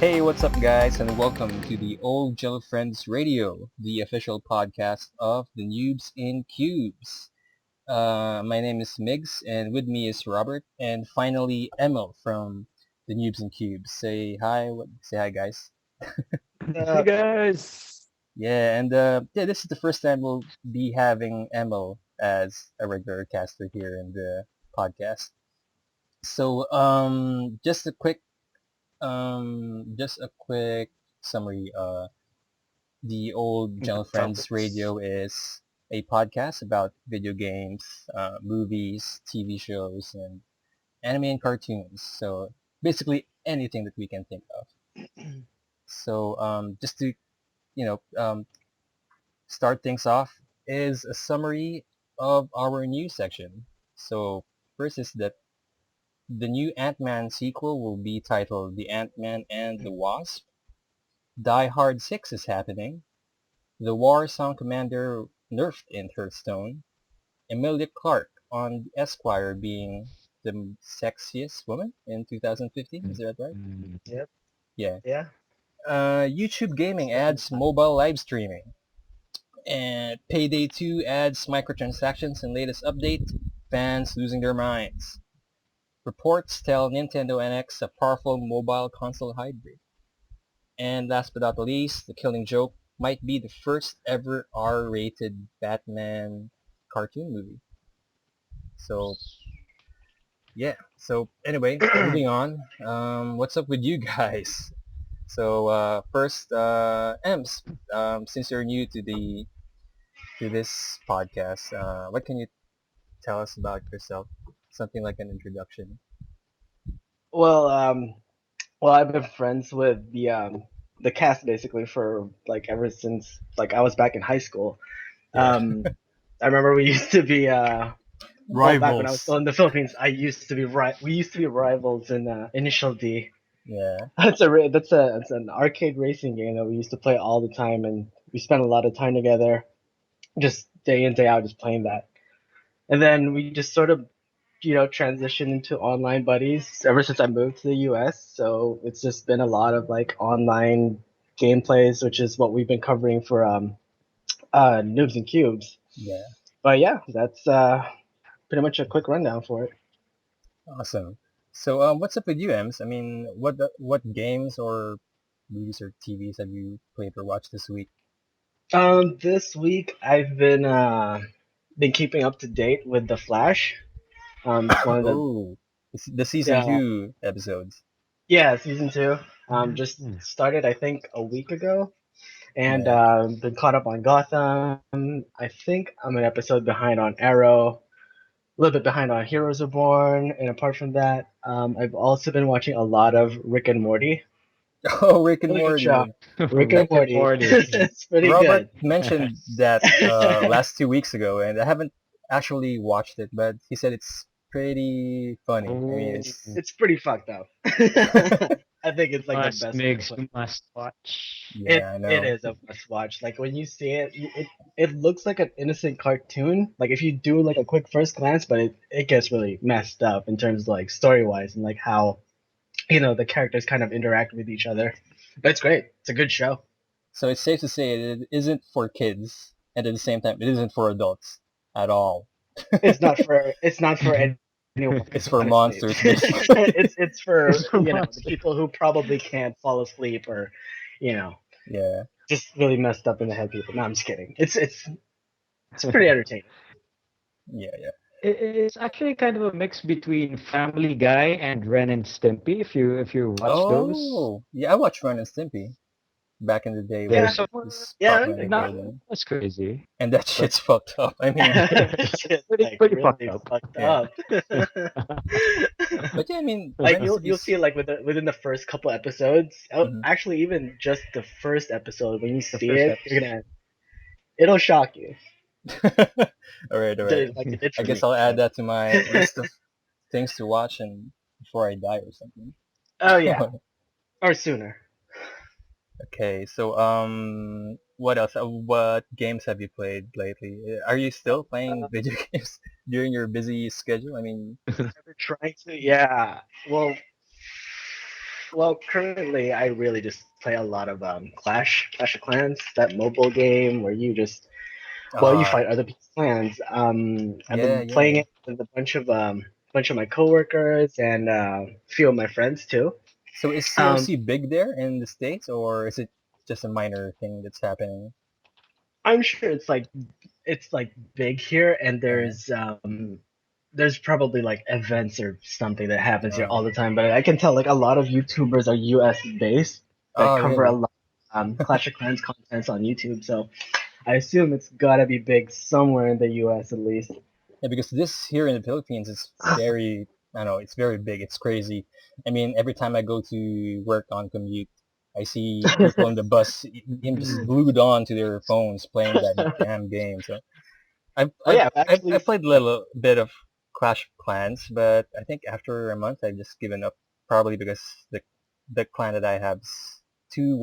Hey, what's up, guys, and welcome to the Old GentleFriends Radio, the official podcast of the Nubs In Cubes. My name is Migs, and with me is Robert, and finally Emil from the Nubs In Cubes. Say hi, say hi, guys. Hey guys. Yeah, and this is the first time we'll be having Emil as a regular caster here in the podcast. So, just a quick summary. The Old GentleFriends Topics. Radio is a podcast about video games, movies, TV shows, and anime and cartoons. So basically anything that we can think of. So just to you know start things off is a summary of our news section. So first is that the new Ant-Man sequel will be titled The Ant-Man and the Wasp. Die Hard 6 is happening. The War Song Commander nerfed in Hearthstone. Emilia Clarke on Esquire being the sexiest woman in 2015. Is that right? Yep. Yeah. Yeah. YouTube Gaming Second adds time. mobile live streaming. And PayDay 2 adds microtransactions in latest update. Fans losing their minds. Reports tell Nintendo NX a powerful mobile console hybrid. And last but not least, The Killing Joke might be the first ever R-rated Batman cartoon movie. So yeah. So anyway, moving on. What's up with you guys? So first, Ems, since you're new to this podcast, what can you tell us about yourself? Something like an introduction. Well, I've been friends with the cast basically for like ever since like I was back in high school. Yeah. Um, I remember we used to be well back when I was Rivals. still in the Philippines. I used to be we used to be rivals in Initial D. Yeah. That's an arcade racing game that we used to play all the time, and we spent a lot of time together, just day in day out, just playing that. And then we just sort of transitioned into online buddies ever since I moved to the US. So it's just been a lot of like online gameplays, which is what we've been covering for Noobs and Cubes. Yeah. But yeah, that's pretty much a quick rundown for it. Awesome. So what's up with you, Ems? I mean, what games or movies or TVs have you played or watched this week? This week I've been keeping up to date with The Flash. It's one of the Oh, the season yeah 2 episodes. yeah season two. Just Mm. started I think a week ago, and Yeah. been caught up on Gotham. I think I'm an episode behind on Arrow, a little bit behind on Heroes Reborn, and apart from that, I've also been watching a lot of Rick and Morty. Oh, Rick and Really good show. Morty. Rick and Rick and Morty. Morty. It's pretty Robert good. mentioned that last 2 weeks ago, and I haven't actually watched it, but he said it's pretty funny. I mean, Oh, it's It's pretty fucked up. I think it's like the must best way to mix, put you must watch. it. yeah, I It know. is a must watch. Like when you see it, it looks like an innocent cartoon. Like if you do like a quick first glance, but it gets really messed up in terms of like story wise and like how the characters kind of interact with each other. But it's great. It's a good show. So it's safe to say it isn't for kids, and at the same time, it isn't for adults at all. It's not for anyone, It's for honestly. monsters, basically. It's for It's from the monster. people who probably can't fall asleep or you know Yeah. just really messed up in the head people. No, I'm just kidding. It's pretty entertaining. Yeah, yeah. It's actually kind of a mix between Family Guy and Ren and Stimpy. If you watch those, Oh, yeah. I watched Ren and Stimpy back in the day when Yeah, there's it some was yeah, popular I on get not that. Nickelodeon, that's crazy, and that but shit's fucked up. I mean, It's just like pretty fucked really up. fucked yeah. up. But yeah, I mean, Like Ren and you'll Stimpy's. see like within the first couple episodes. Mhm. Actually, even just the first episode, when you The see first it, episode. it'll shock you. All right, all right. Like it did I for guess me. I'll add So. that to my list of things to watch and before I die or something. Oh yeah, or sooner. Okay, so what else? What games have you played lately? Are you still playing video games during your busy schedule? I mean, Ever trying to? Yeah. Well, Well, currently I really just play a lot of Clash of Clans, that mobile game where you just you Uh, fight other people's clans. I've yeah, been playing yeah. it with a bunch of my coworkers and a few of my friends too. So is Um, COC big there in the States, or is it just a minor thing that's happening? I'm sure it's like big here, and Yeah. there's probably like events or something that happens here Uh, all the time. But I can tell like a lot of YouTubers are US based that oh, cover a really? lot Clash of Clans contents on YouTube. So I assume it's gotta be big somewhere in the US at least. Yeah, because this here in the Philippines is very, I don't know, it's very big. It's crazy. I mean, every time I go to work on commute, I see people in the bus, him just glued on to their phones playing that damn game. So I've Oh I've yeah, I've I've, actually I've played a little bit of Clash of Clans, but I think after a month I've just given up. Probably because the clan that I have is too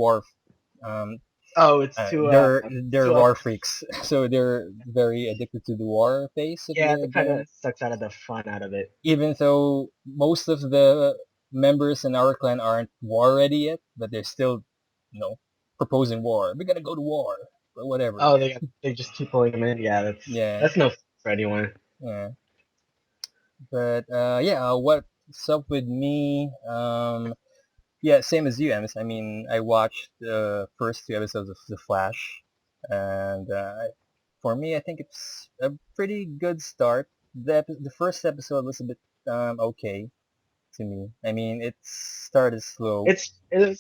um oh it's they're too war freaks, so they're very addicted to the war phase of yeah, the that kind of game. sucks out of the fun out of it. Even though most of the members in our clan aren't war ready yet, but they're still, proposing war. We're gonna go to war or whatever. Oh, they just keep pulling them in. Yeah, Yeah, that's no fun for anyone. yeah. But yeah, what's up with me? Yeah, same as you, Ems. I mean, I watched the first two episodes of The Flash, and for me, I think it's a pretty good start. The first episode was a bit okay to me. I mean, it started slow. It's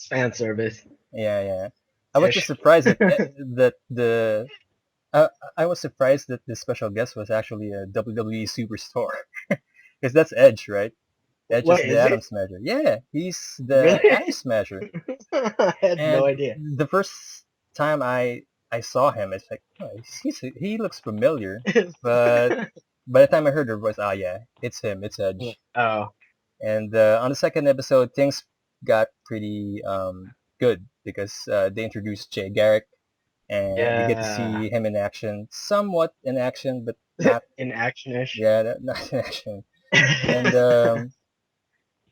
fan service Yeah, yeah. I was just ish. surprised that the uh, I was surprised that the special guest was actually a WWE superstar, because that's Edge, right? Edge is What the is Atom it? Smasher. Yeah, he's the Really? Atom Smasher. I had no And idea. the first time I saw him, it's like, oh, he looks familiar. But by the time I heard her voice, oh yeah, it's him, it's Edge. Oh, And on the second episode, things got pretty good because they introduced Jay Garrick, and we get to yeah. see him in action, somewhat in action, but not, In action-ish. yeah, not in action. And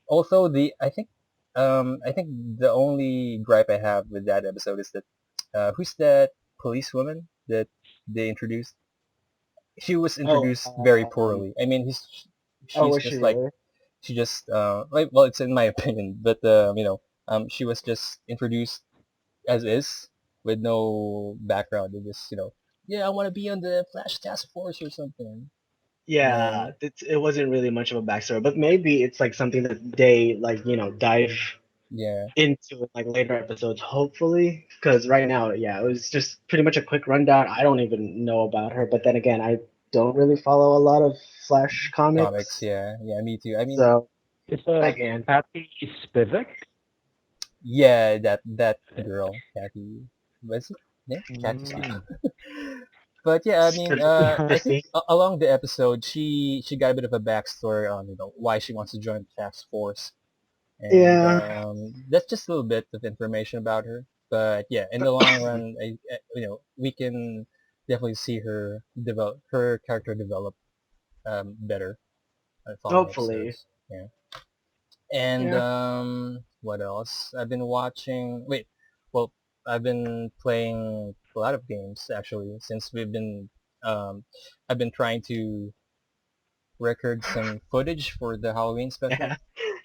also I think the only gripe I have with that episode is that who's that policewoman that they introduced? She was Oh, introduced very poorly. I mean, oh, she's was she just like really? she just like, well, it's in my opinion, but she was just introduced as is with no background. It just yeah, I want to be on the Flash Task Force or something. Yeah, And it wasn't really much of a backstory, but maybe it's like something that they like, dive yeah, into in like later episodes, hopefully. Because right now, yeah, it was just pretty much a quick rundown. I don't even know about her, but then again, I don't really follow a lot of Flash comics, comics, yeah, yeah, me too. I mean, so It's again, Patty Spivak. yeah, that girl, Kathy, what's it name? Kathy Steve. Mm. But yeah, I mean, I think Christy. along the episode, she got a bit of a backstory on why she wants to join the task force, and Yeah, that's just a little bit of information about her. But yeah, in the long run, we can definitely see her character develop better in following hopefully. episodes. Yeah, and Yeah. what else? I've been watching. Wait, well, I've been playing a lot of games actually since we've been. Um, I've been trying to record some footage for the Halloween Yeah.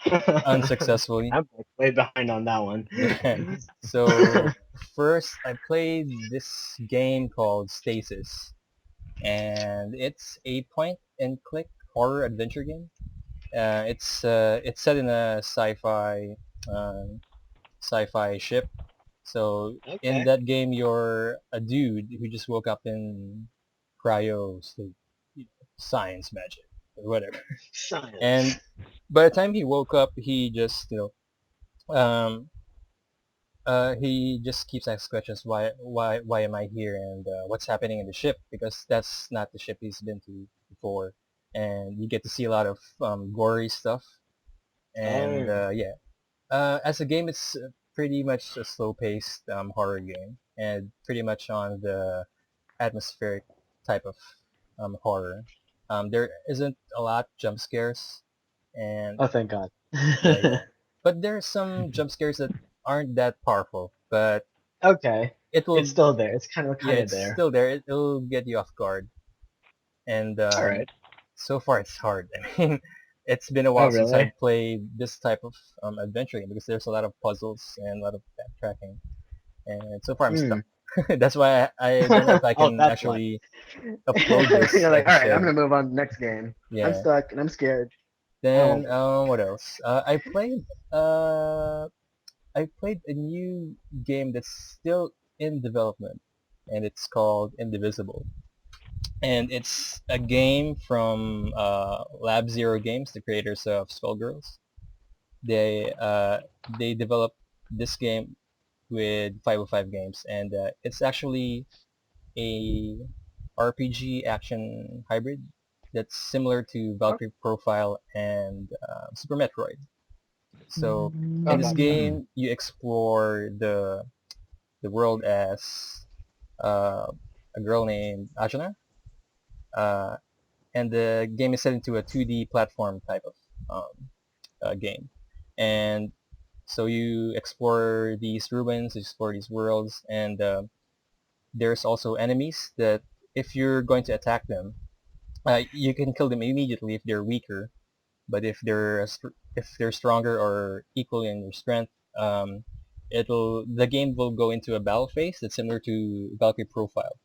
special unsuccessfully. I'm like way behind on that one. Yeah. So first, I played this game called Stasis, and it's a point-and-click horror adventure game. It's set in a um, sci-fi ship. So in Okay. that game, you're a dude who just woke up in cryo sleep, science magic or whatever. Science. And by the time he woke up, he just um, he just keeps asking questions. Why am I here? And what's happening in the ship? Because that's not the ship he's been to before. And you get to see a lot of gory stuff. And Oh. yeah, as a game, it's pretty much a slow-paced horror game, and pretty much on the atmospheric type of horror. There isn't a lot jump scares, and Oh, thank God. yeah, yeah. but there's some jump scares that aren't that powerful, but Okay. it It's will. still there. It's kind Yeah, of it's there. still there. It'll get you off guard, and All right. so far it's hard. I mean, it's been a Oh, while since really? I've played this type of adventure game because there's a lot of puzzles and a lot of backtracking, and so far I'm stuck. Hmm. That's why I don't know if I Oh, can that's why. actually upload this You're like, all right, I'm episode. gonna move on to the next game. I'm Yeah. stuck and I'm scared. I don't Then want to. what else? Uh I played a new game that's still in development, and it's called Indivisible. And it's a game from Lab Zero Games, the creators of Skullgirls. They developed this game with 505 Games, and it's actually a RPG action hybrid that's similar to Oh, Valkyrie Profile and Super Metroid. So oh, in this gotcha. game, you explore the world as uh, a girl named Ajana, uh, and the game is set into a 2D platform type of game. And so you explore these ruins, you explore these worlds, and there's also enemies that if you're going to attack them, you can kill them immediately if they're weaker. But if they're stronger or equal in your strength, the game will go into a battle phase that's similar to Valkyrie Profile.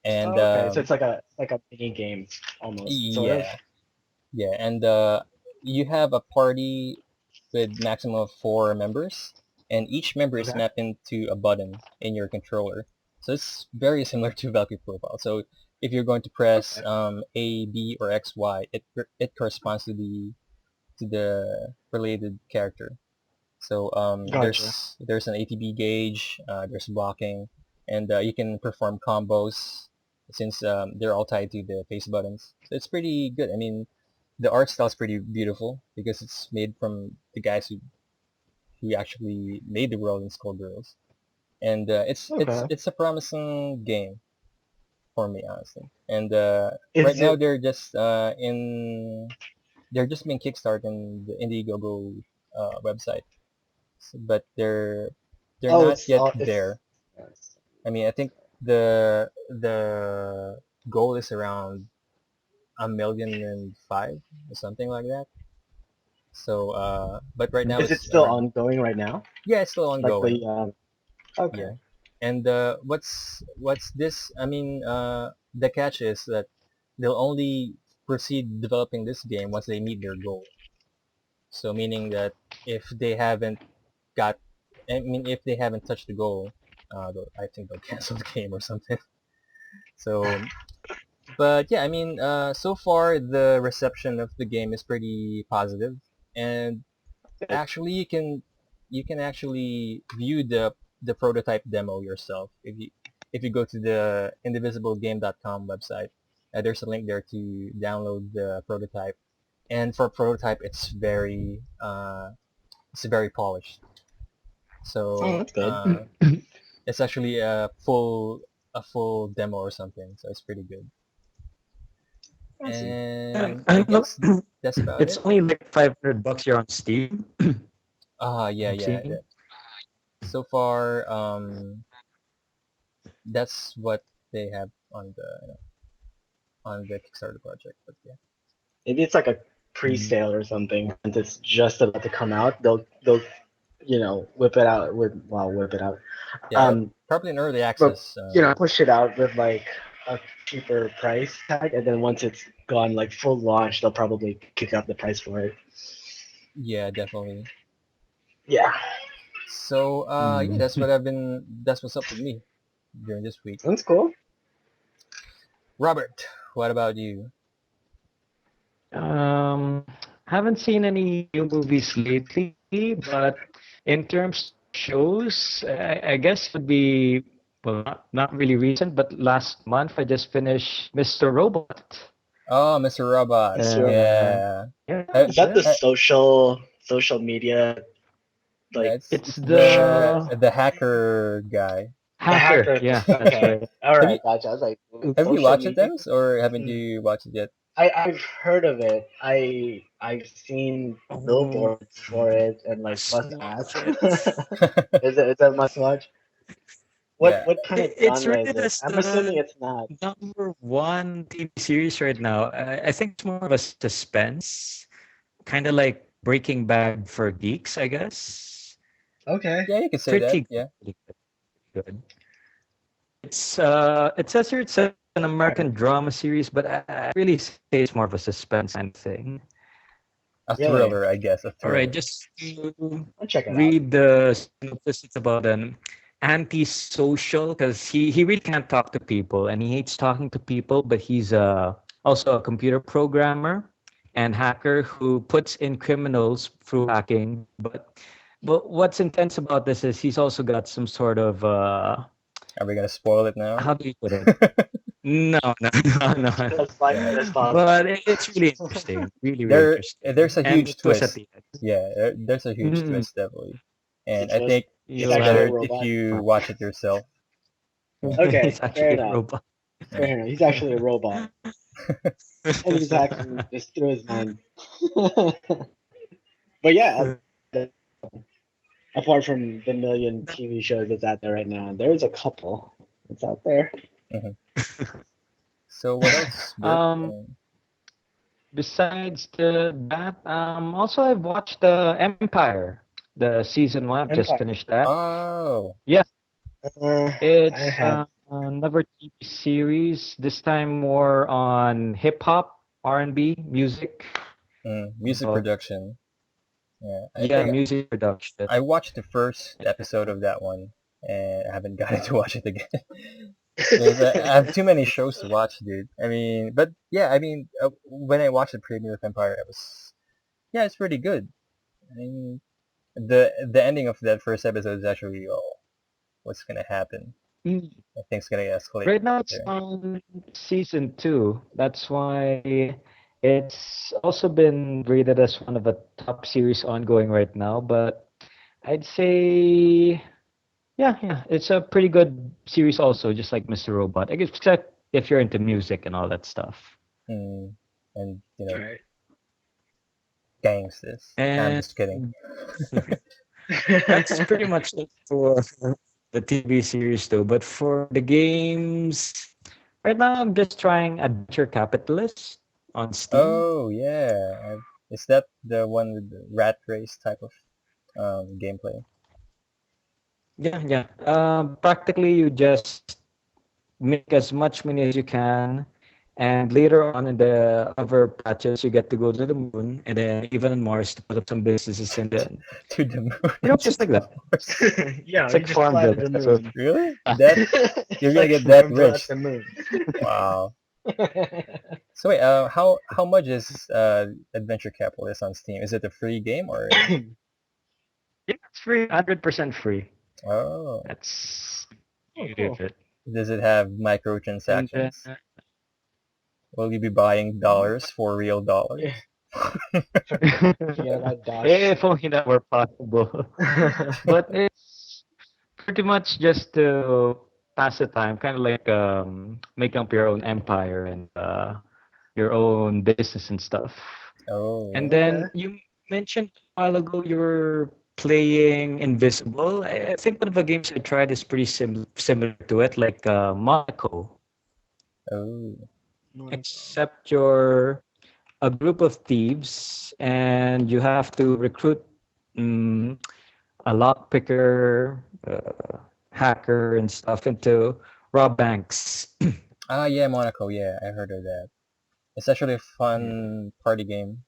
And Oh, okay. So it's like a mini game almost, sort of. yeah, yeah, and you have a party with maximum of 4 members, and each member is Okay. mapped into a button in your controller. So it's very similar to Valkyrie Profile. So if you're going to press Okay. A, B, or X, Y, it corresponds to the related character. So Gotcha. there's an ATB gauge, there's blocking, and you can perform combos since they're all tied to the face buttons. So it's pretty good. I mean, the art style is pretty beautiful because it's made from the guys who actually made the world in Skullgirls, and Okay. it's a promising game for me honestly. And right Is now it? they're just being kickstarted in the Indiegogo website, but they're Oh, not it's yet all. there. Yes. I mean, I think the goal is around 1,000,005 or something like that. So, but right now Is it it's still around. ongoing right now? Yeah, it's still Like ongoing. the Okay. Yeah, and what's this? I mean, the catch is that they'll only proceed developing this game once they meet their goal. So meaning that if they haven't got, I mean, if they haven't touched the goal, I think they'll cancel the game or something. So, but yeah, I mean, so far the reception of the game is pretty positive, and Good. actually you can actually view the prototype demo yourself if you go to the indivisiblegame.com website. There's a link there to download the prototype, and for prototype it's very polished. Oh, So that's good. it's actually a full demo or something, so it's pretty good. I see. And I I look, guess that's about it's it. only like $500 here on Steam. Yeah, I'm yeah. seeing. So far, that's what they have on the Kickstarter project. But yeah, Maybe it's like a Mm. pre-sale or something, and it's just about to come out. They'll whip it out with whip it out. yeah, Um, probably an early but access. push it out with like a cheaper price tag, and then once it's gone like full launch, they'll probably kick up the price for it. Yeah, definitely. Yeah, So yeah, Mm. that's what's up with me during this week. sounds cool. Robert, what about you? Um, haven't seen any new movies lately, but in terms of shows, I guess would be well, not really recent, but last month I just finished Mr. Robot. Oh, Mr. Robot. It's your, Uh, Yeah. yeah, Uh, is that the uh, social media like it's it's show that the the hacker guy. the hacker. hacker? Yeah, that's Okay, right. all have right, you gotcha. I was like have you social watched it, media. Thames, or haven't you watched it yet? I've heard of it. I've seen Oh, billboards for it and like must bus watch ads. it. Is it a must watch? Yeah, What kind of It's genre is rated it? as I'm assuming the it's not. #1 TV series right now. I think it's more of a suspense, kind of like Breaking Bad for geeks, I guess. Okay. yeah, you could say that. Pretty Yeah. good. Pretty good. It says here it's an American drama series, but I really say it's more of a suspense kind of thing. A Really? thriller, I guess. A All right, thriller. just to I'll check it out. read the synopsis. It's about an antisocial because he really can't talk to people and he hates talking to people, but he's also a computer programmer and hacker who puts in criminals through hacking. But what's intense about this is he's also got some sort of Are we gonna spoil it now? how do you put it? No, no, no, no. As lightly Yeah. as possible. But it's really interesting, really, really There's interesting, a and huge the twist at twist. the end. Yeah, there's a huge Mm, twist definitely, It's a and I twist. think He's it's you'll actually a better have if robot. you fun. watch it yourself. Yeah, It's Okay, fair actually a enough. robot. yeah. Fair enough. He's actually a robot. And he's hacking just through his mind. But yeah, apart from the million TV shows that's out there right now, there's a couple that's out there. Mhm. So what else, Bert? um, besides that, also I've watched the Empire, the season 1. I've just Empire. finished that. Oh, Yeah, I it's have. another TV series. This time more on hip hop, R&B, music. music Uh, production. Yeah, I yeah, think music production. I watched the first episode of that one, and I haven't gotten to watch it again. Because I have too many shows to watch, dude. I mean, but yeah, I mean, when I watched the premiere of Empire, it was yeah, it's pretty good. I mean, the ending of that first episode is actually oh, what's gonna happen? Mm. I think it's gonna escalate Right now it's there. on season 2. That's why it's also been rated as one of the top series ongoing right now. But I'd say, yeah, it's a pretty good series also, just like Mr. Robot. Except if you're into music and all that stuff. Mm, and Right. gangsters. Nah, I'm And just kidding. that's pretty much it for the TV series though. But for the games, right now I'm just trying Adventure Capitalist on Steam. Oh yeah, is that the one with the rat race type of gameplay? Yeah. Practically, you just make as much money as you can, and later on in the other patches, you get to go to the moon and then even on Mars to put up some businesses, and then To the moon just like instead of that. Mars. Yeah, It's you like just fly to Farmville. the So moon. Really? ah, That you're It's gonna like get that Farmville at rich? the moon. Wow. So wait, how much is Adventure Capitalist on Steam? Is it a free game or? yeah, it's free, 100% free. Oh, That's the Oh, beauty of cool. it. does it have And then, microtransactions? Will you be buying dollars for real dollars? Yeah, yeah, that dash. if only that were possible. But it's pretty much just to pass the time, kind of like making up your own empire and your own business and stuff. And Oh, Okay. then you mentioned a while ago you were playing Invisible. I think one of the games I tried is pretty similar to it, like Monaco, oh, Monaco. except you're a group of thieves and you have to recruit um, a lockpicker, hacker, and stuff into rob banks. ah, yeah, Monaco. Yeah, I heard of that. It's actually a Yeah. fun party game,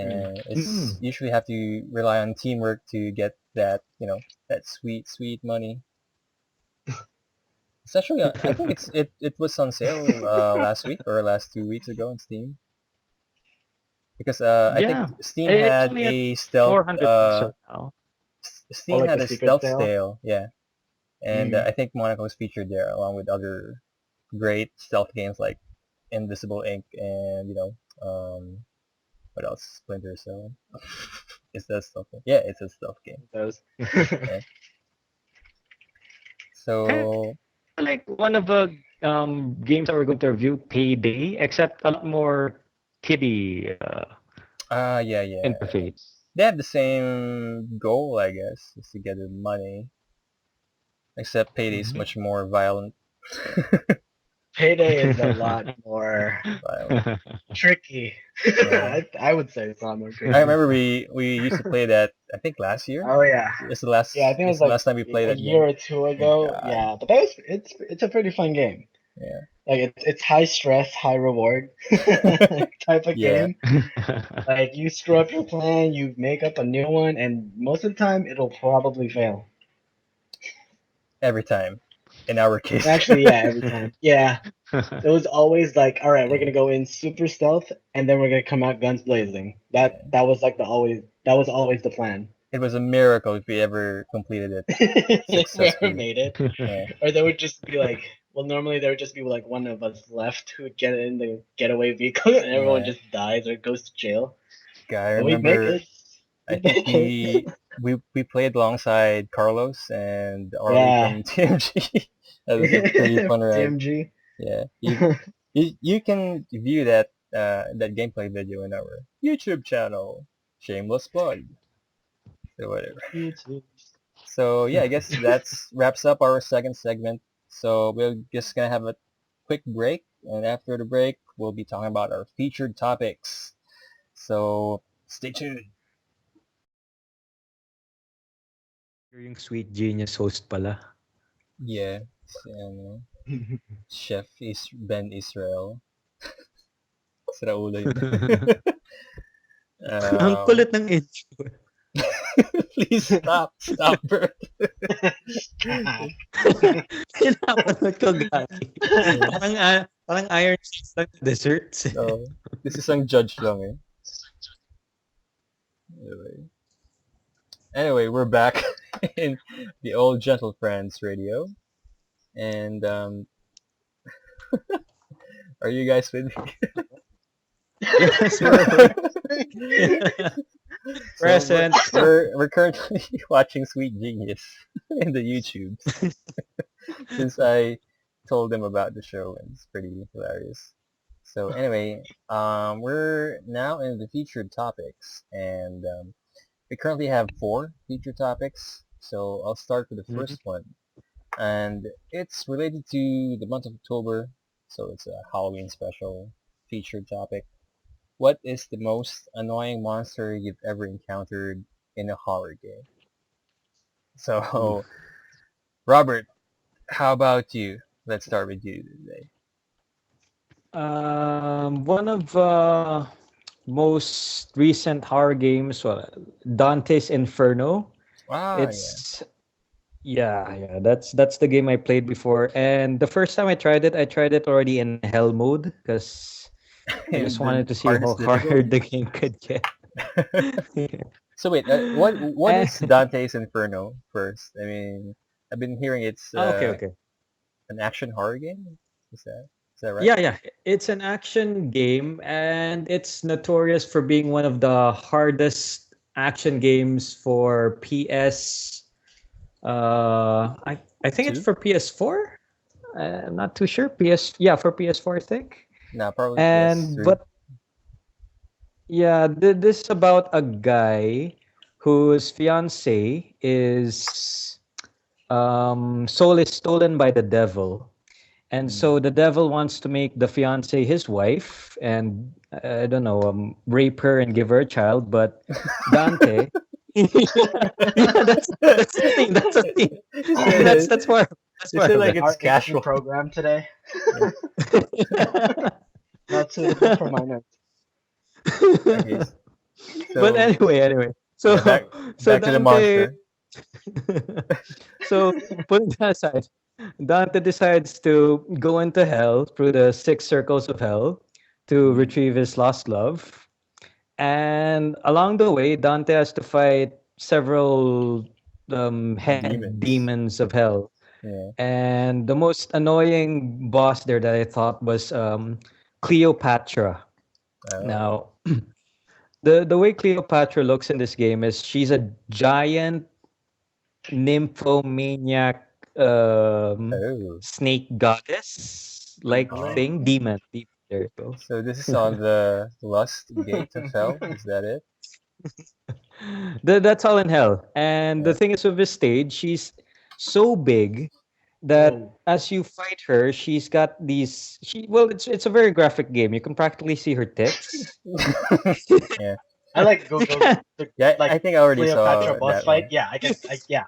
Hmm. and it's Mm. usually have to rely on teamwork to get that that sweet sweet money. It's actually I think it was on sale last week or last 2 weeks ago on Steam because I think Yeah, Steam it's had only at a stealth 400 peso now. Or Steam like a had a secret stealth sale. sale, yeah, and Mm. I think Monaco was featured there along with other great stealth games like Invisible Ink and what else? Splinter Cell. Is that a stealth game? Yeah, it's a stealth game. Those. Yeah. Kind So of like one of the games that we're going to review, PayDay, except a lot more kiddie Yeah. interface. They have the same goal, I guess, is to get the money. Except Payday is Mhm. much more violent. Payday is a lot more Violent. tricky. Yeah. I would say it's a lot more I tricky. remember we used to play that. I think last year. Oh yeah, It's the yeah. I last. think it was It's the like last time we played a that year game. or two Oh ago. God. Yeah, but that was it's a pretty fun game. Yeah. Like it's high stress, high reward type of Yeah. game. Like you screw up your plan, you make up a new one, and most of the time it'll probably fail. Every time. In our case. Actually, yeah, every time. Yeah, it was always like, all right, we're gonna go in super stealth, and then we're gonna come out guns blazing. Yeah. That was like that was always the plan. It was a miracle if we ever completed it If we ever successfully. made it, Yeah. or there would just be like, well, normally there would just be like one of us left who would get in the getaway vehicle, and everyone Yeah. just dies or goes to jail. Guy, I But we'd make remember. it. I We'd think make it. we played alongside Carlos and Arlie Yeah. from TMG. That was a pretty fun ride. DMG. Yeah. You can view that gameplay video in our YouTube channel. Shameless plug. So whatever. YouTube. So yeah, I guess that's wraps up our second segment. So we're just gonna have a quick break, and after the break, we'll be talking about our featured topics. So stay tuned. You're yung sweet genius host pala. Yeah, ano, Chef is Ben Israel. Sira ulo yun. Ang kulit ng intro. Please stop, bro. Pinapanood ko gagi. Parang Iron Chef lang na desserts. No, this is ang judge lang eh. Anyway, we're back in the Old GentleFriends Radio, and are you guys with me? Yes, present. We're currently watching Sweet Genius in the YouTube since I told them about the show, and it's pretty hilarious. So anyway, we're now in the featured topics, and we currently have 4 featured topics. So I'll start with the first one, and it's related to the month of October. So it's a Halloween special featured topic. What is the most annoying monster you've ever encountered in a horror game? So, Robert, how about you? Let's start with you today. One of most recent horror games, Dante's Inferno. Ah, It's yeah, that's the game I played before. And the first time I tried it already in hell mode because I yeah. just The wanted to see how hardest hard difficulty? the game could get. So wait, what Eh, is Dante's Inferno first? I mean, I've been hearing it's okay. an action horror game. Is that right? Yeah. It's an action game, and it's notorious for being one of the hardest action games for PS. I think it's 2? for PS4. I'm not too sure. For PS4, I think. No, probably And PS3. but yeah, this is about a guy whose fiance is soul is stolen by the devil. And so the devil wants to make the fiance his wife and I don't know, rape her and give her a child. But Dante, yeah, that's the thing. That's the thing. That's where that's You said like where. it's Our HD casual. program today. Not suitable for minors. Okay, But so anyway. So yeah, back so to the Dante. monster. So putting that aside, Dante decides to go into hell through the 6 circles of hell to retrieve his lost love. And along the way, Dante has to fight several head Demons. demons of hell. Yeah. And the most annoying boss there that I thought was Cleopatra. Oh. Now, the way Cleopatra looks in this game is she's a giant nymphomaniac Oh. snake goddess like Really? thing, Oh. demon. There you go. So this is on the Lust Gate of Hell. Is that it? That's all in hell. And the Yeah. thing is with this stage, she's so big that Whoa. as you fight her, she's got these. It's a very graphic game. You can practically see her tits. Yeah. I like You Google can the Yeah, I like think I already Cleopatra saw boss that fight. one. Yeah, I can. Yeah,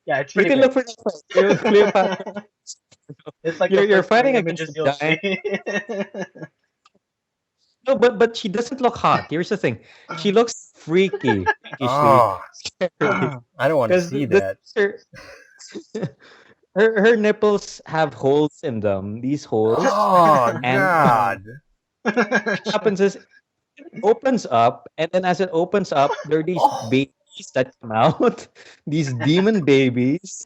yeah, it's you pretty can good. look for that. Cleopatra. It's like the You're first three fighting against images a you'll giant. see. No, but she doesn't look hot. Here's the thing. She looks freaky, freakishly Oh, scary. I don't want to Because see that. her, her nipples have holes in them. These holes, Oh and God. what happens is it opens up, and then as it opens up, there are these Oh, babies that come out. These demon babies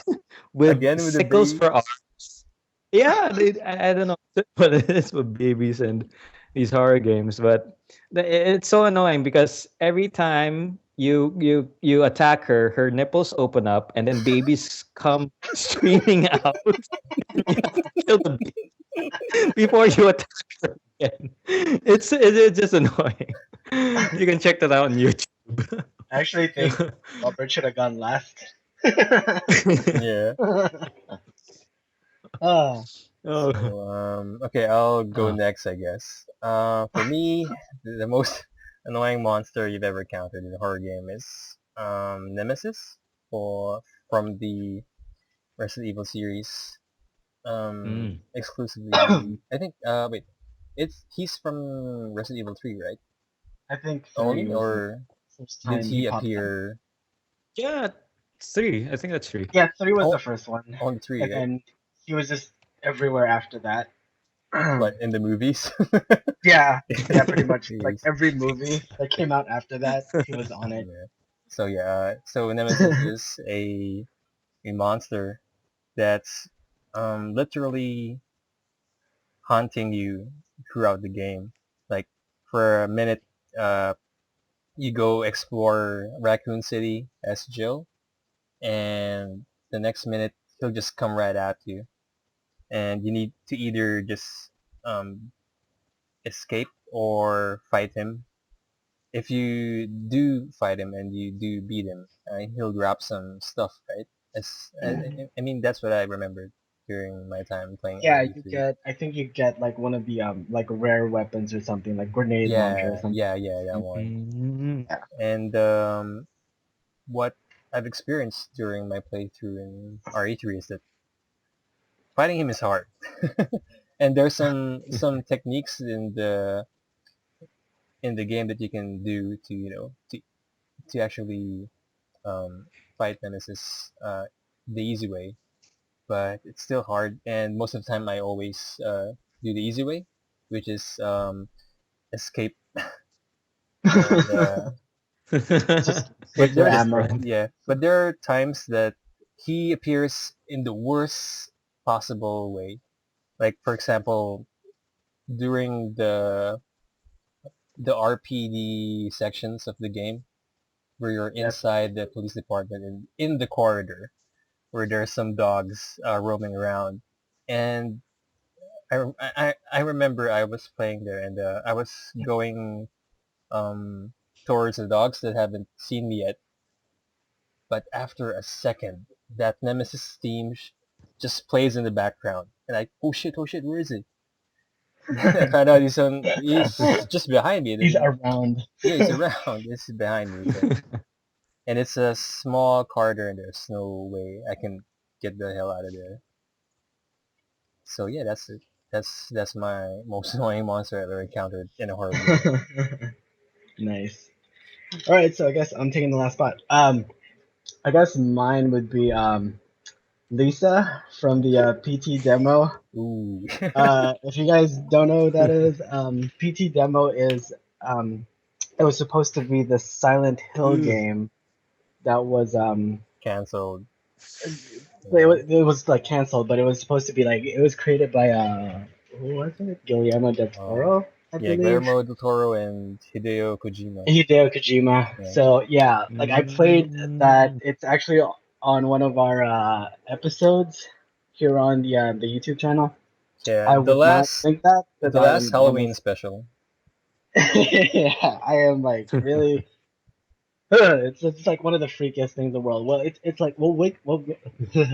with again with the sickles for babies. arms. Yeah, I don't know what it is with babies and these horror games, but it's so annoying because every time you attack her, her nipples open up and then babies come streaming out. You have to kill the baby before you attack her again. It's just annoying. You can check that out on YouTube. I actually think Albert should have gone last. Yeah. Ah, Oh. So okay, I'll go Ah. next, I guess. For me, the most annoying monster you've ever encountered in a horror game is Nemesis, for from the Resident Evil series. Mm. Exclusively, I think. Wait, he's from Resident Evil 3, right? I think three Only, was the or first did time he he popped up. appear Yeah, it's three. I think that's three. Yeah, three was the on first one, on 3, and right? then he was just everywhere after that. But in the movies, Yeah, yeah, pretty in the much. Like series. every movie that came out after that, he was on it. Yeah. So yeah, so Nemesis is a monster that's literally haunting you throughout the game. Like for a minute, uh, you go explore Raccoon City as Jill, and the next minute he'll just come right at you, and you need to either just um, escape or fight him. If you do fight him and you do beat him, he'll drop some stuff, right? I mean, that's what I remembered during my time playing Yeah, you RE3. get. I think you get like one of the like rare weapons or something, like grenade launcher or Yeah, something. yeah, that one. Mm. Yeah. And what I've experienced during my playthrough in RE3 is that fighting him is hard. And there's some techniques in the game that you can do to to actually fight Nemesis the easy way, but it's still hard. And most of the time, I always do the easy way, which is escape. And Just With save your there, best ammo. friend. yeah, but there are times that he appears in the worst possible way. Like for example, during the RPD sections of the game, where you're Yep. inside the police department and in the corridor, where there's some dogs roaming around, and I remember I was playing there, and I was going um, towards the dogs that haven't seen me yet, but after a second, that Nemesis theme just plays in the background, and oh shit, where is he? I found out he's just behind me. He's Then around. yeah, he's around. He's behind me. So and it's a small corridor, and there's no way I can get the hell out of there. So yeah, that's it. That's my most annoying monster I've ever encountered in a horror game. Nice. All right, so I guess I'm taking the last spot. I guess mine would be Lisa from the PT demo. Ooh. If you guys don't know who that is, PT demo is it was supposed to be the Silent Hill Ooh. game that was Cancelled. it was like canceled, but it was supposed to be like it was created by who was it? Guillermo del Um, Toro, I yeah, believe. Guillermo del Toro and Hideo Kojima. Hideo Kojima. Yeah. So yeah, like I played that. Mm. It's actually on one of our episodes here on the YouTube channel. Yeah, I would not link that because the I last am Halloween almost. special. Yeah, I am like really. It's like one of the freakiest things in the world. Well, it's like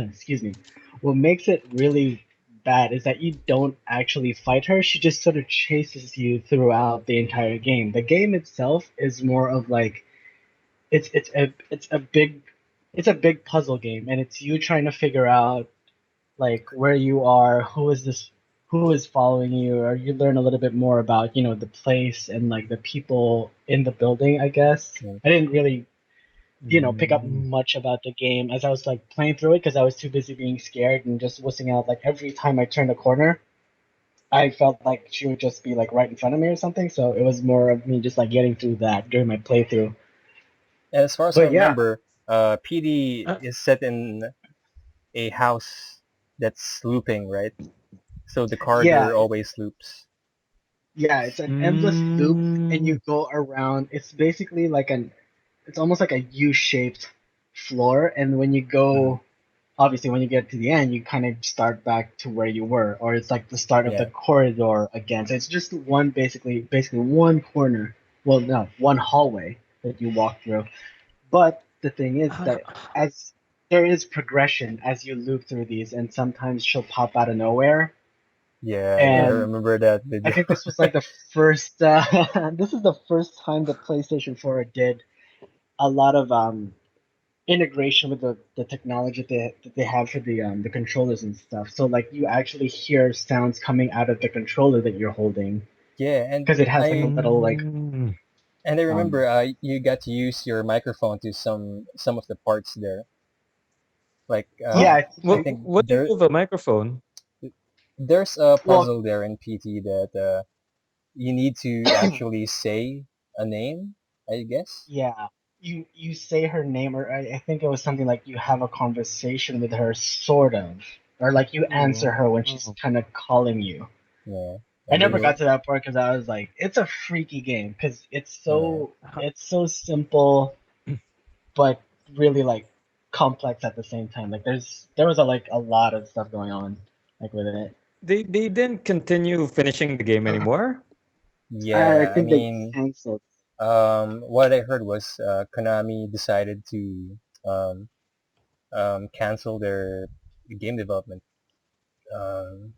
excuse me. What makes it really bad is that you don't actually fight her. She just sort of chases you throughout the entire game. The game itself is more of like it's a big puzzle game, and it's you trying to figure out like where you are, who is following you, or you learn a little bit more about the place and like the people in the building. I guess Mm. I didn't really pick up much about the game as I was like playing through it because I was too busy being scared and just wussing out. Like every time I turned a corner, I felt like she would just be like right in front of me or something. So it was more of me just like getting through that during my playthrough. And as far as I But yeah, remember, PD Uh, is set in a house that's looping, right? So the yeah, corridor always loops. yeah, it's an endless loop, and you go around. It's basically like it's almost like a U-shaped floor, and when you go, obviously, when you get to the end, you kind of start back to where you were, or it's like the start of the Yeah. corridor again. So it's just basically one corner. Well, no, one hallway that you walk through. But the thing is uh, that as there is progression as you loop through these, and sometimes she'll pop out of nowhere. Yeah, yeah, I And remember that I video. think this was like the first. This is the first time the PlayStation 4 did a lot of integration with the technology that they have for the controllers and stuff. So like you actually hear sounds coming out of the controller that you're holding Yeah, and because it has like a I little like and I remember um you got to use your microphone to some of the parts there. Like yeah oh, I I think what do you do with a microphone? there's a well puzzle there in PT that you need to actually say a name, I guess. yeah you say her name or I think it was something like you have a conversation with her sort of or like you answer her when she's Oh, kind of calling you. Yeah, I and then never you got to that part because I was like, it's a freaky game because yeah. it's so simple but really like complex at the same time. Like there was a lot of stuff going on like with it. they didn't continue finishing the game anymore. I Yeah, I think they mean, canceled. what I heard was Konami decided to um, cancel their game development um,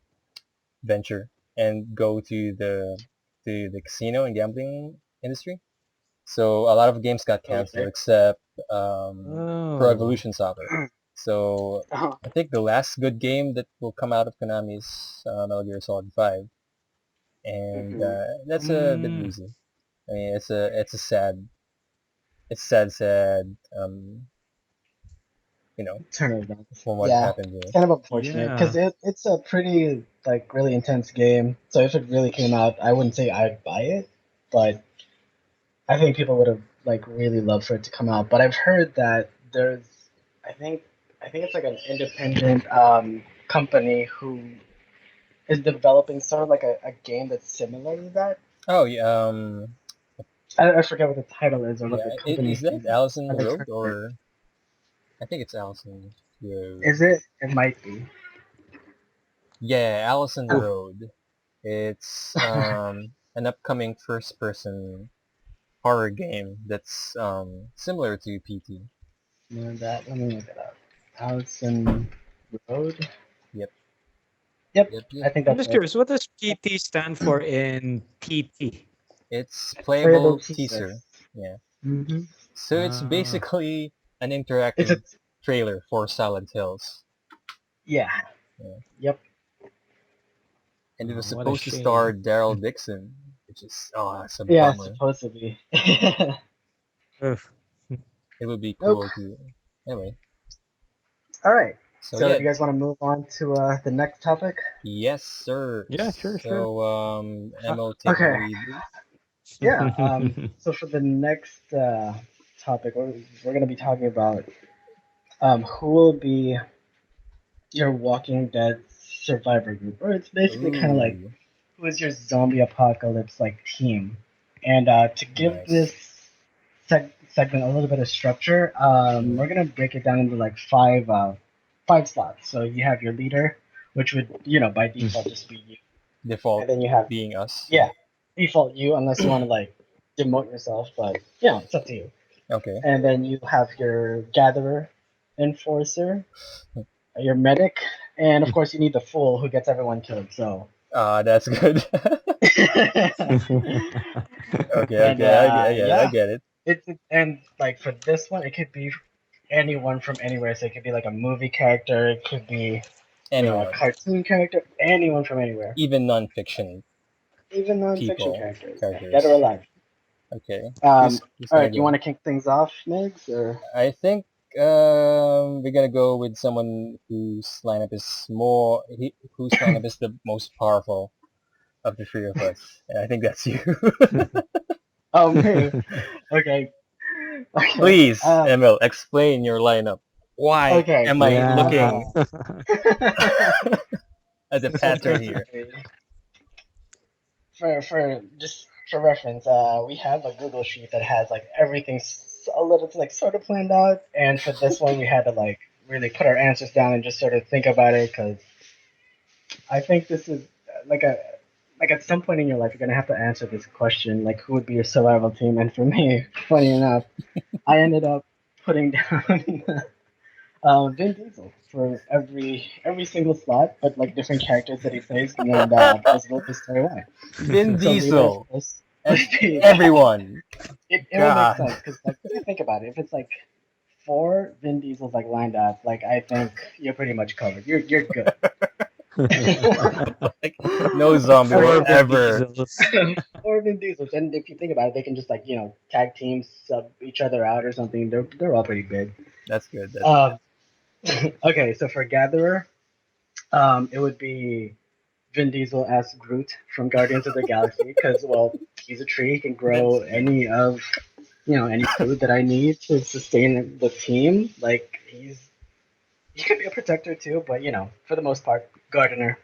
venture and go to the casino and gambling industry. So a lot of games got canceled Okay. except Pro Oh, Evolution Soccer. So Uh-huh. I think the last good game that will come out of Konami is Metal Gear Solid 5, and Mm-hmm. that's a bit mm, losing. I mean, it's a sad you know Turn it down. from what Yeah, happened it's there. kind of unfortunate because yeah. it's a pretty like really intense game. So if it really came out, I wouldn't say I'd buy it, but I think people would have like really loved for it to come out. But I've heard that there's, I think, I think it's like an independent company who is developing sort of like a game that's similar to that. Oh yeah, I forget what the title is or what the yeah. company Is that is, Allison but I've Road heard of it. or I think it's Allison Road. Is it? It might be. Yeah, Allison Huh. Road. It's an upcoming first-person horror game that's similar to PT. Let me look it up. Hudson Road. Yep, Yep, yep, I yep. think I'm that's just it. curious. What does PT stand for in PT? It's Playable playable teaser. teaser. Yeah. Mm-hmm. So it's Ah, basically an It's a interactive trailer for Silent Hills. yeah. Yeah. Yep. And it was oh, what a supposed to star shame. Daryl Dixon, which is it's a Yeah, bummer. supposedly. Ugh. It would be Nope. cool to anyway. All right. So So, yeah, do you guys want to move on to the next topic? yes, sir. Yeah, sure, sure. So Uh, Emil, take the Okay. lead, please. Yeah. So for the next topic, we're going to be talking about who will be your Walking Dead survivor group, or it's basically kind of like Ooh, who is your zombie apocalypse like team. And to give this nice. segment a little bit of structure. We're gonna break it down into like five slots. So you have your leader, which would by default just be you, Default and then you have being us. yeah default you unless you want to like demote yourself, but it's up to you. Okay. And then you have your gatherer, enforcer, your medic, and of course you need the fool who gets everyone killed. So That's good. Okay, and okay, I get it. and like for this one, it could be anyone from anywhere. So it could be like a movie character, it could be a Anyone, cartoon character, anyone from anywhere, even non-fiction even non-fiction people, characters, dead or characters. alive. Okay. Who's All gonna right, do you go? want to kick things off, Migs, or I think we're gonna go with someone whose lineup is whose lineup is the most powerful of the three of us. And I think that's you. oh me? Okay, okay. Please, Emil, explain your lineup. Why Okay. am I Yeah. looking at the So pattern here? basically, for reference, we have a Google sheet that has like everything a little like sort of planned out, and for this one we had to like really put our answers down and just sort of think about it because I think this is like a like at some point in your life you're gonna have to answer this question like who would be your survival team, and for me, funny enough, I ended up putting down Vin Diesel for every single slot, but like different characters that he plays, and there's a little bit story why. Vin So Diesel. leader, Everyone. it would make God. sense because like if you think about it, if it's like four Vin Diesels like lined up, like I think you're pretty much covered. You're good. Like, no zombie Four will Vin ever. Diesels. Four Vin Diesels, and if you think about it, they can just like tag teams, sub each other out or something. They're all pretty big. That's good. That's Um, okay, so for Gatherer, it would be Vin Diesel as Groot from Guardians of the Galaxy because, well, he's a tree. He can grow any of, any food that I need to sustain the team. Like, he could be a protector too, but, for the most part, gardener.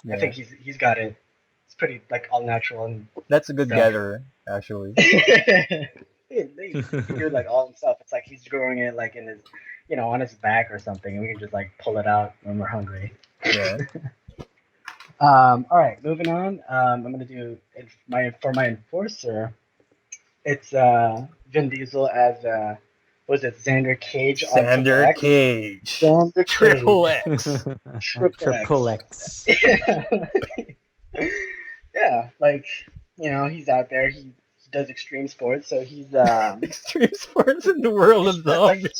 I yeah. think he's got it. It's pretty, like, all natural and That's a good stuff. gatherer, actually. He can do, like, all himself. It's like he's growing it, like, in his, on his back or something, and we can just, like, pull it out when we're hungry. Yeah. All right, moving on. I'm gonna do for my enforcer. It's Vin Diesel as was it Xander Cage on Xander Triple X? Cage. Xander Triple Cage. X. Triple X. Yeah, like he's out there. He does extreme sports, so he's Extreme sports in the world of zombies.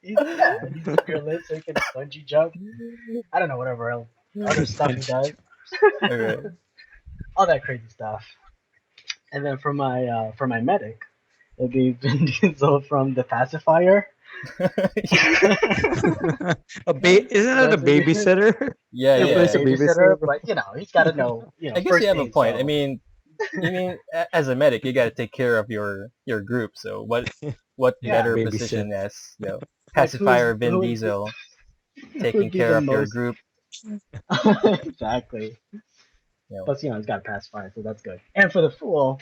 he's fearless, so he can bungee jump. I don't know whatever else other stuff he does. Okay. All that crazy stuff. And then for my medic, it'd be Vin Diesel from the pacifier. Isn't it a babysitter? Yeah, He's yeah. a babysitter, but he's got to know. I guess you have a point. So. I mean, as a medic, you got to take care of your group. So what better position as pacifier like Vin Diesel taking care of your group? Exactly. Plus, he's got a pacifier, so that's good. And for the fool,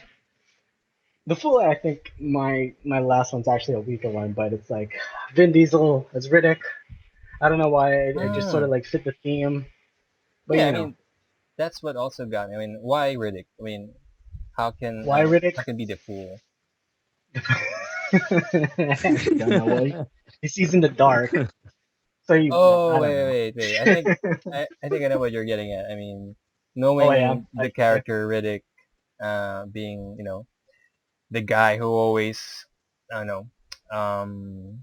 I think my last one's actually a weaker one, but it's like Vin Diesel as Riddick. I don't know why I just sort of like fit the theme. But I mean, that's what also got me. I mean, why Riddick? I mean, Riddick? How can be the fool? I don't know. Well, he sees in the dark. So wait. I think I know what you're getting at. I mean, knowing the character Riddick, being the guy who always I don't know,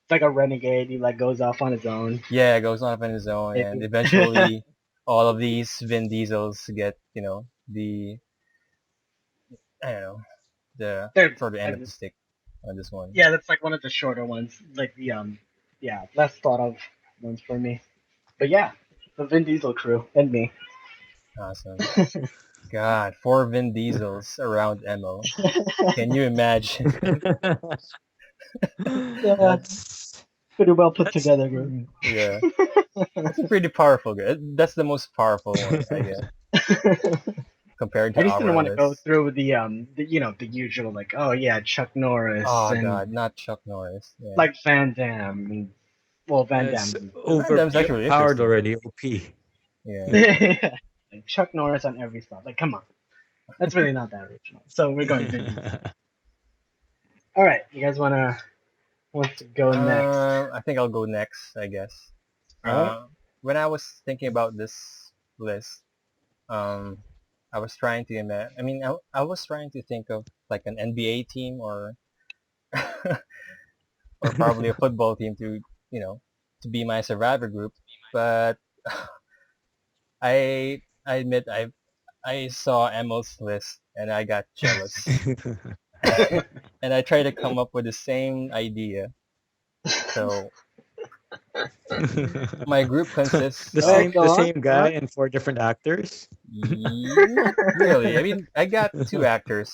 like a renegade. He like goes off on his own. Yeah, goes off on his own, and eventually all of these Vin Diesels get the I don't know the sort of end of the stick on this one. Yeah, that's like one of the shorter ones, like the less thought of ones for me. But yeah, the Vin Diesel crew and me. Awesome. God, 4 Vin Diesels around Emil. Can you imagine? Yeah, that's pretty well put together, bro. Yeah. That's pretty powerful, guy. That's the most powerful one, I guess. compared I to just didn't our want to go list. through the usual like, oh yeah, Chuck Norris Oh and God, not Chuck Norris. Yeah, like Van Damme and Van It's Damme. Van Damme's actually overpowered interesting. already. OP. Yeah. Like Chuck Norris on every spot. Like, come on, that's really not that original. So we're going Vin Diesel. All right, you guys want to go next? I think I'll go next. I guess. All right. When I was thinking about this list, I was trying to I was trying to think of like an NBA team or or probably a football team to to be my survivor group, but I admit I saw Emil's list and I got jealous and I tried to come up with the same idea. So my group consists the All right, of same go the on. same Go guy on. and four different actors. not really. I mean, I got two actors.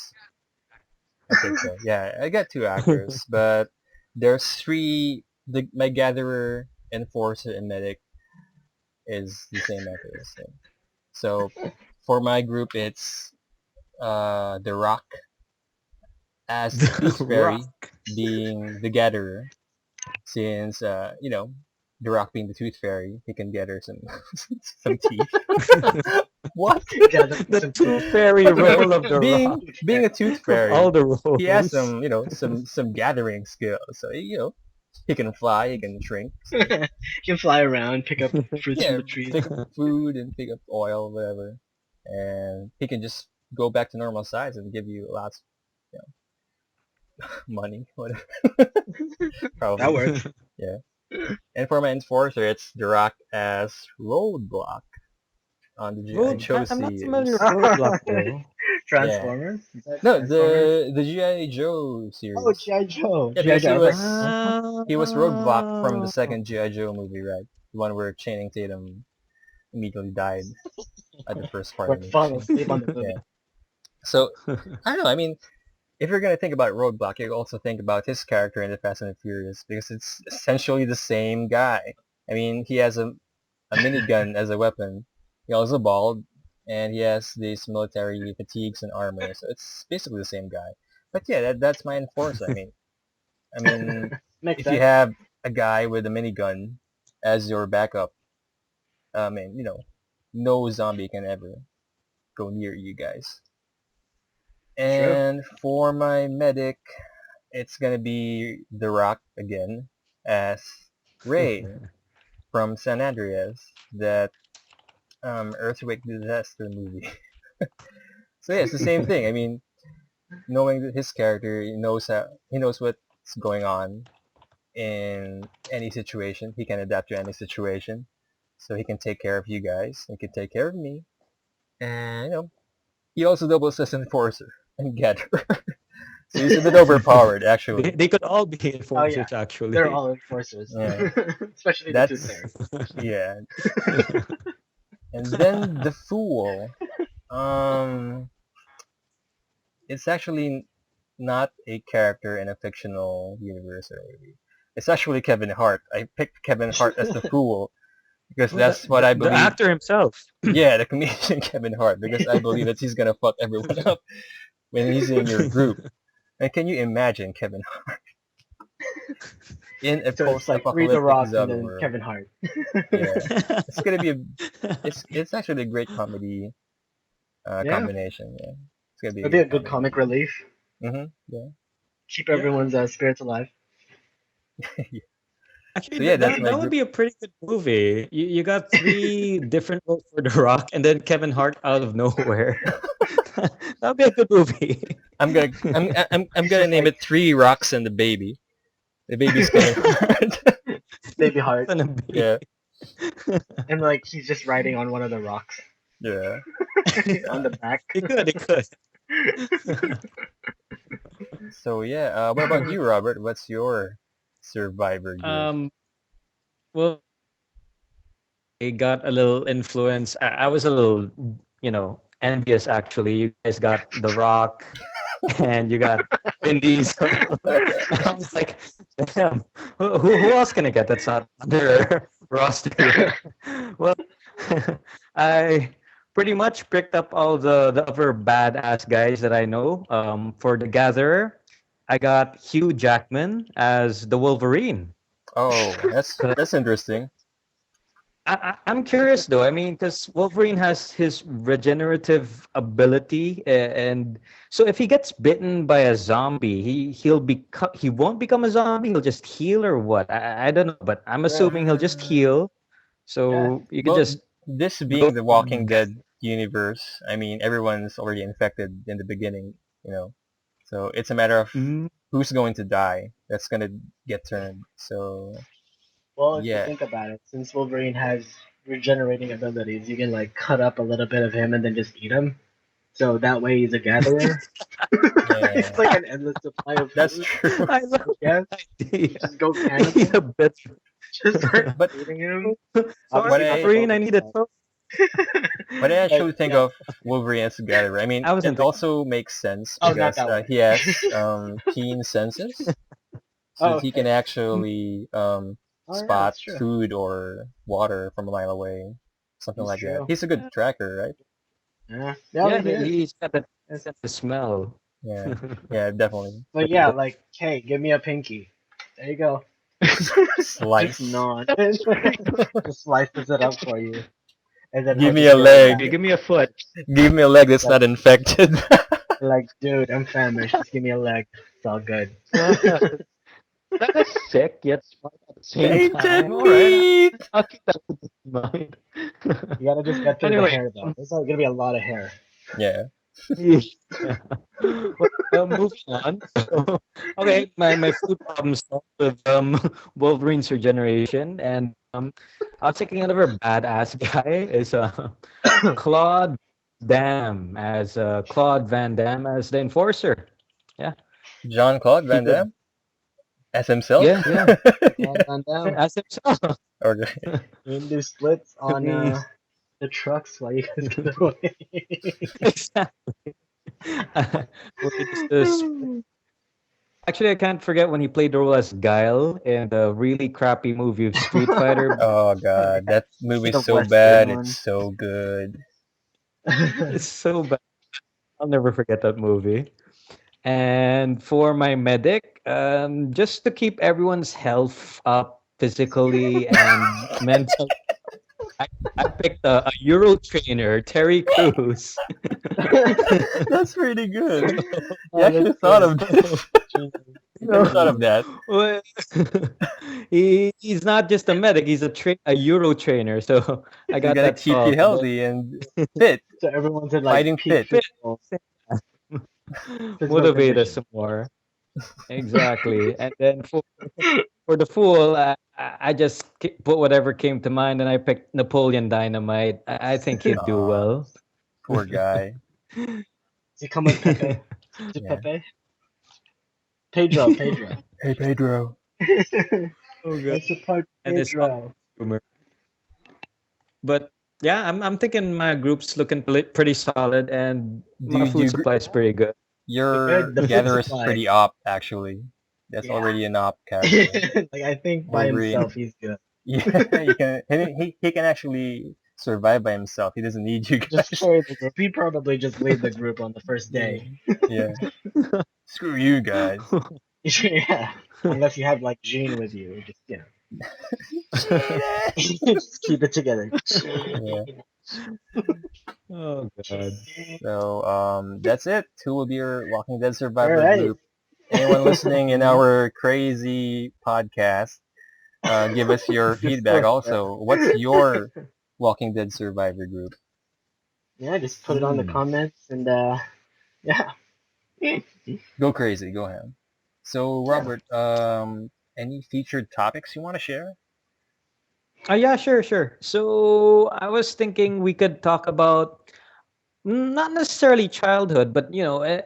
I think so. Yeah, I got two actors, but there's three. My gatherer, enforcer, and medic is the same actor. So for my group, it's the Rock as the The Tooth Fairy, Rock. being the gatherer, since the Rock being the Tooth Fairy, he can gather some some teeth. What? Gather The some Tooth teeth. Fairy No, role of the Rock. being a Tooth Of Fairy, all the he has roles. some some gathering skills. So he can fly, he can shrink. So You can fly around, pick up fruits from yeah, the trees. pick up food and pick up oil, whatever, and he can just go back to normal size and give you lots of money, whatever. That Probably, works. yeah. And for my enforcer, it's the Rock as Roadblock on the GI Road. Joe I'm not familiar with series. Roadblock though. Yeah. Transformers? Is that No, Transformers? the GI Joe Oh, series. G.I. Joe. Yeah, G.I. because Joe. I was like, he was Roadblock from the Ah. second GI Joe movie, right? The one where Channing Tatum immediately died at the first part of we're the falling movie. asleep on the movie. Yeah. So I don't know. I mean, if you're gonna think about Roadblock, you also think about his character in the Fast and the Furious because it's essentially the same guy. I mean, he has a minigun as a weapon. He also bald, and he has these military fatigues and armor. So it's basically the same guy. But yeah, that's my enforcer. I mean, Makes if you sense. have a guy with a minigun as your backup, no zombie can ever go near you guys. True. And for my medic, it's gonna be The Rock again as Ray from San Andreas, that earthquake disaster movie. So yeah, it's the same thing. I mean, knowing that his character, he knows what's going on in any situation. He can adapt to any situation, so he can take care of you guys. He can take care of me, and he also doubles as enforcer and getter. So he's a bit overpowered, They, actually. they could all be Oh yeah, enforcers they're actually. all enforcers, Yeah, especially the Tooth that's Fairy. yeah. And then the fool. Um, it's actually not a character in a fictional universe or movie. It's actually Kevin Hart. I picked Kevin Hart as the fool because Oh, that's what I the believe. actor himself. Yeah, the comedian Kevin Hart, because I believe that he's gonna fuck everyone up when he's in your group. And can you imagine Kevin Hart in a So it's like Reed the post-apocalyptic Rock and zombie then world? Kevin Hart. Yeah, it's gonna be it's actually a great comedy Yeah, combination. Yeah, it's gonna be it'll a be a great good comedy. comic relief. Yeah. Keep Yeah. everyone's spirits alive. Actually, So yeah, that's my that would group. be a pretty good movie. You got three different roles for The Rock, and then Kevin Hart out of nowhere. That would be a good movie. I'm gonna Just name like it Three Rocks and the Baby. The baby's Kevin Hart. Baby Heart, Gonna be. Yeah, and like he's just riding on one of the rocks yeah. on the back. It could. It could. So yeah, what about you, Robert? What's your survivor group? Well, I got a little influence. I was a little, envious actually. You guys got The Rock, and you got Vin Diesel. I was like, damn, who else can I get that's not on their roster? Well, I pretty much picked up all the other badass guys that I know. For the Gatherer, I got Hugh Jackman as the Wolverine. Oh, that's interesting. I'm curious though. I mean, because Wolverine has his regenerative ability, and so if he gets bitten by a zombie, he won't become a zombie. He'll just heal or what? I don't know, but I'm assuming he'll just Uh, heal. yeah. So you could Well, just this go. being the Walking Dead universe, I mean, everyone's already infected in the beginning, you know. So it's a matter of Mm, who's going to die. That's gonna get turned. So Well, if you yeah, think about it, since Wolverine has regenerating abilities, you can like cut up a little bit of him and then just eat him. So that way he's a gatherer. It's yeah, like an endless supply of that's food. true. I love I guess. the idea. Just go I need a cannibal. bit. Just start But eating him. what Sorry, Obviously not the I Wolverine. I bonus need a part. toast. what I But actually think yeah. of Wolverine as a gatherer. I mean, I was it thinking. also makes sense Oh, not because that one. he has keen senses, so Oh, that he can okay. actually Oh yeah, spot that's true. food or water from a mile away, something That's like that. true. He's a good tracker, right? Yeah. Yeah, Yeah, he is. he's got that Yes. sense of smell. Yeah, yeah, definitely. But yeah, like, hey, give me a pinky. There you go. Just Slice. nod. Just slices it up for you. And then Give he'll me just a go Give back. me, leg. give me a foot. Give me a leg that's Like, not infected. like, dude, I'm famished. Just give me a leg. It's all good. That is sick yet smart at the same Tainted time. All right, meat. I'll keep that in mind. You gotta just get through the Anyway, hair, though. There's gonna be a lot of hair. Yeah. yeah. Well, moving on. So, okay, my food problem solved with Wolverine's regeneration, and I'm taking another badass guy is Claude Dam as Claude Van Damme as the enforcer. Yeah, Jean-Claude he Van could. Damme as himself. Yeah. Well, Van Damme, As himself. Okay. you can do splits on We the trucks while you guys get away. exactly. We just, actually, I can't forget when he played the role as Guile in the really crappy movie of Street Fighter. Oh god, that movie's The so Western bad. It's one. so good. It's so bad. I'll never forget that movie. And for my medic, just to keep everyone's health up physically and mentally, I, I picked a Euro trainer, Terry Crews. That's pretty good. You Oh, actually that's thought good. of this. You never thought of that. Well, he's not just a medic; he's a Euro trainer. So I He's got gonna that keep you solved. And healthy and fit, So everyone's in like fighting peak fit. then physical motivate us condition. some more. Exactly. And then for the fool, I just put whatever came to mind, and I picked Napoleon Dynamite. I think he'd do Aw, well. poor guy. Does he come with Pepe? Is it Yeah. Pepe? Pedro, Pedro. Hey Pedro. Oh god. I support And this Pedro. humor. But yeah, I'm thinking my group's looking pretty solid, and Do my you, do food you supply is pretty good. your Good. The food gather is supply. pretty op actually. That's Yeah. already an op character. Like I think by Wolverine. himself he's good. Yeah, you can. He can actually survive by himself. He doesn't need you Just guys. carry the group. He probably just lead the group on the first day. Yeah. Screw you guys. Yeah. Unless you have like Jean with you, just Cheated! just keep it together. Yeah. Oh god. So that's it. Who will be your Walking Dead survivor Alright. group? Anyone listening in our crazy podcast, give us your feedback. Also, what's your Walking Dead survivor group? Yeah, just put it on the comments and yeah. Go crazy. Go ahead. So Robert, any featured topics you want to share? Yeah, sure. So I was thinking we could talk about not necessarily childhood, but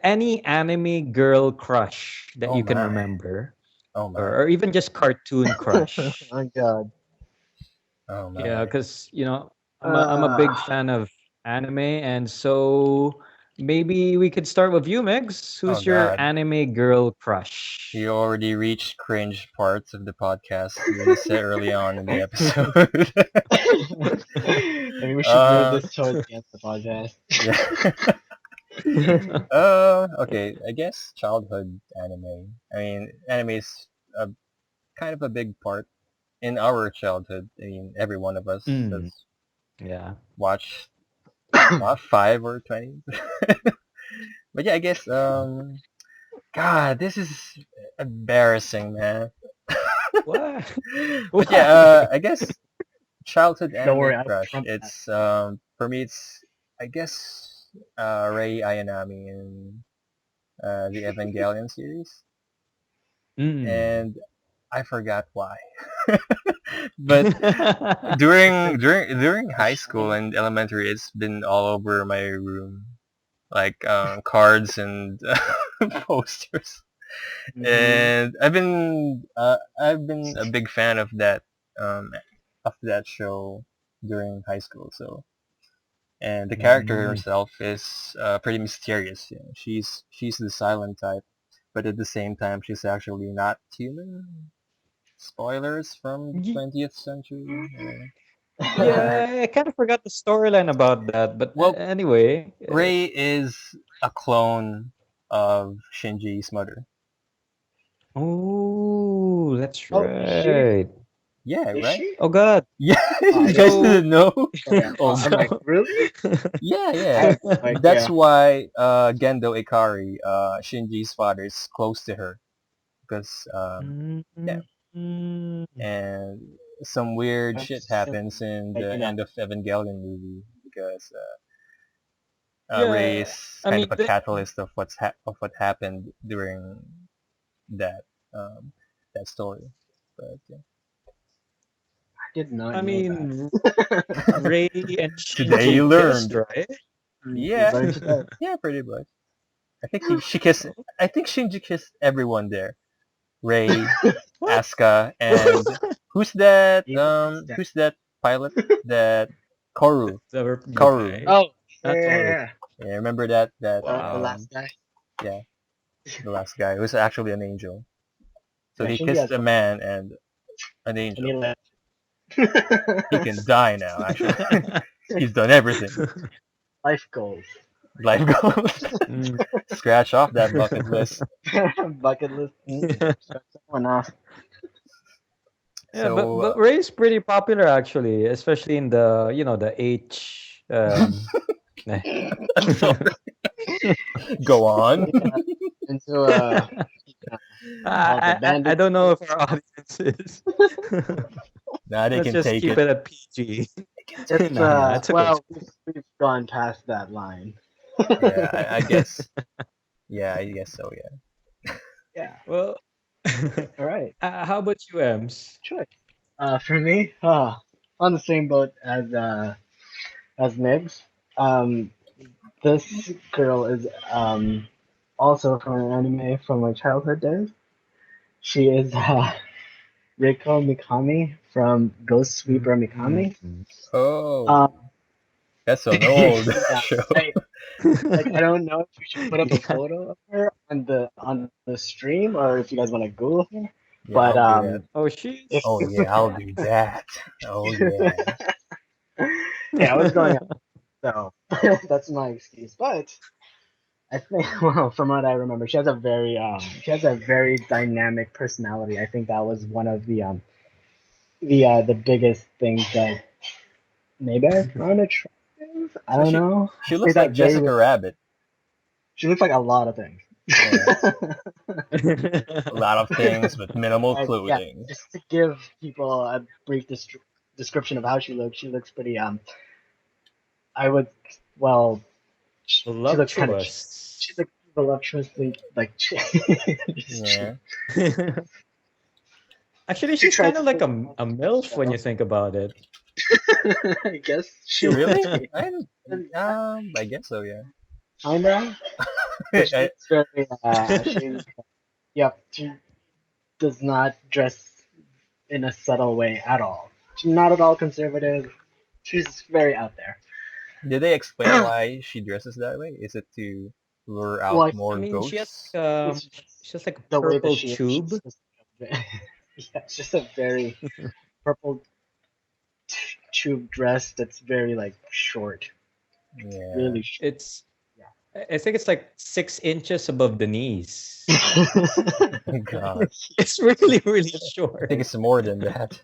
any anime girl crush that Oh you can my. remember, Oh my. or even just cartoon crush. Oh god. Oh Yeah, my. because I'm a big fan of anime, and so maybe we could start with you, Migs. Oh Who's your God. anime girl crush? You already reached cringe parts of the podcast you said early on in the episode. Maybe we should move this towards the end of the podcast. Yeah. Okay. I guess childhood anime. I mean, anime is a kind of a big part in our childhood. I mean, every one of us Mm, has yeah. watched 5 or 20. But yeah, I guess God, this is embarrassing, man. What? But yeah, Why? I guess childhood Don't anime worry, I will crush. trump that. It's for me, it's I guess Rei Ayanami in the Evangelion series, Mm. and I forgot why. But during The high school shine. and elementary, it's been all over my room, like cards and posters. Mm-hmm. And I've been a big fan um of that show during high school. So, and the character Mm. herself is pretty mysterious. You know, she's the silent type, but at the same time she's actually not human. Spoilers from the Y- 20th century. Yeah, I kind of forgot the storyline about that, but Well, anyway. Rei is a clone of Shinji's mother. Oh, that's Oh, is she? right. Yeah, Is right? she? Oh God. Yeah, Oh, you I guys didn't. didn't So, know? Okay. Oh I'm like, no. really? Yeah, I yeah. have no That's idea. why Gendo Ikari, Shinji's father, is close to her because yeah, Mm, mm. and some weird I'm shit assuming happens in that the end of Evangelion movie because Rei Yeah, is I kind mean, of a catalyst of of what happened during that um, that story. But I did not I know that. mean, Ray and today Shinji you kissed, learned. right? We Yeah, learned today. yeah, pretty much. I think she kissed. I think Shinji kissed everyone there. Ray, What? Asuka, and Even his dad. who's that pilot? That Koru. The Koru. guy, Oh, yeah, not yeah, Toru. yeah. Yeah, remember that The Wow. last guy. yeah, the last guy who's actually an angel. So Yeah, he Shinji kissed has a one. man and an And he angel. left. He can die now, actually. He's done everything. Life goals. Life goals. Mm. Scratch off that bucket list. Bucket list. Shut someone off. Yeah, but So, Ray's pretty popular actually, especially in the H. I'm sorry. Go on. Yeah. Into uh, all the I bandits. don't know if our audience is. Now they Let's can just take keep it. it at PG. It's Nah, it's okay. we've gone past that line. Yeah, I guess. Yeah, I guess so. Yeah. Yeah. Well, All right. how about you, Ems? Choice. For me, on the same boat as Migs. Um, this girl is also from an anime from my childhood days. She is Reiko Mikami from Ghost Sweeper Mikami. Mm. Oh, Um, that's an old yeah, show. I don't know if we should put up a Yeah. photo of her on the stream or if you guys want to Google her. Yeah, But I'll do that. Oh, if Oh yeah, I'll do that. Oh yeah. yeah, I was going up, so that's my excuse. But I think, well, from what I remember, she has a very dynamic personality. I think that was one of the biggest things that maybe I found attractive. I So don't know. I she say looks like that very. Jessica Rabbit. She looks like a lot of things. Yeah, a lot of things with minimal But yeah, clothing. just to give people a brief description of how she looks pretty. I would, well, she looks kind of. Voluptuous. She's like voluptuously like. It's true. Yeah. Actually, She she's tried kind to of like put a MILF when show. you think about it. I guess Is she she would really? be. I guess so. Yeah. Kinda. But I, she's very. Yep. She does not dress in a subtle way at all. She's not at all conservative. She's very out there. did they explain why she dresses that way? Is it to lure Well, out I more I mean, she has ghosts? it's she has like a the way that purple she is. She's tube. just yeah, it's just a very purple tube dress that's very like short, Yeah. really short. It's I think it's like 6 inches above the knees. Oh, God. It's really, really I short. think it's more than that.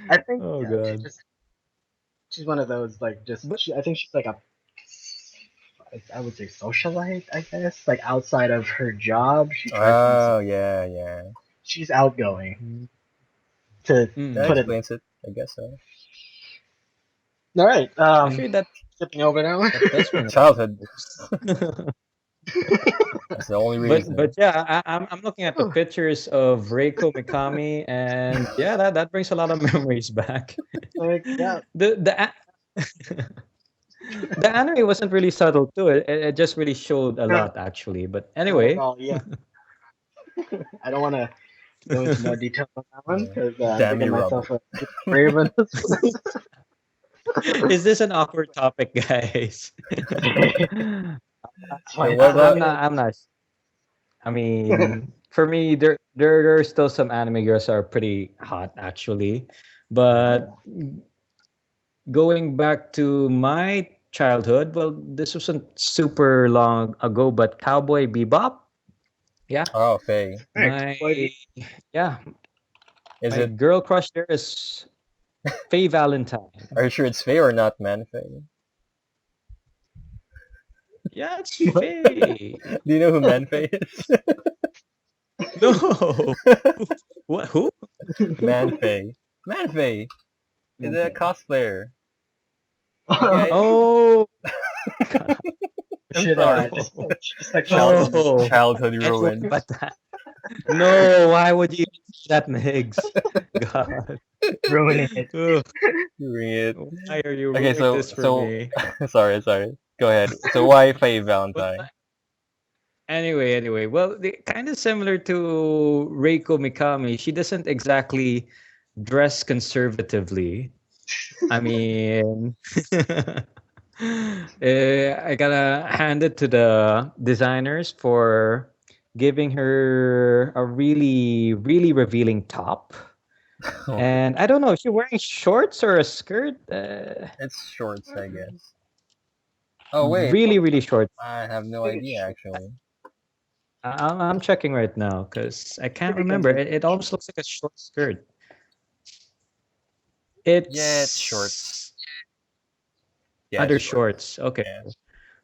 I think Oh yeah, god. she's one of those like just But I think she's like a I would say socialite, I guess. Like outside of her job, she tries to be Oh, yeah. she's outgoing mm, to That put mm, it. explains it, I guess so. All right. actually Skipping over now. that does ring a Childhood. bell. That's the only But reason. yeah, I'm looking at the pictures of Reiko Mikami, and yeah, that brings a lot of memories back. Like yeah, The the anime wasn't really subtle too. It just really showed a no, lot actually. But not at anyway, all. Yeah, I don't want to go into more detail on that one Yeah. because I'm Damn digging you, Robert. myself a grave on this is this an awkward topic, guys? one. That's So fine. what about? I'm not. I mean, for me, there are still some anime girls that are pretty hot actually, but going back to my childhood, well, this wasn't super long ago, but Cowboy Bebop, yeah, Oh, Faye. Alright, my boy, yeah, Is my it? girl crush there is Faye Valentine. Are you sure it's Faye or not, man? Faye. Yeah, it's Faye. Do you know who Man Faye is? No, what? Who? Man Faye. Man Faye is a okay. cosplayer. Yeah, Oh, I'm Should sorry. just like oh, Childhood anyway, ruined. but no, why would you even say that, Migs? God, ruining it. Ugh, Doing it. why are you Okay, ruining so this for me? sorry. Go ahead. So why Faye But Valentine? anyway, well, kind of similar to Reiko Mikami. She doesn't exactly dress conservatively. I mean, I gotta hand it to the designers for giving her a really, really revealing top. Okay, And I don't know, is she wearing shorts or a skirt? it's shorts, I guess. Oh wait, Really, really short. I have no Pretty idea sure. actually. I'm checking right now because I can't Pretty remember. good. It almost looks like a short skirt. Yeah, it's shorts. It's Yeah, it's under shorts. shorts. Okay. Yeah.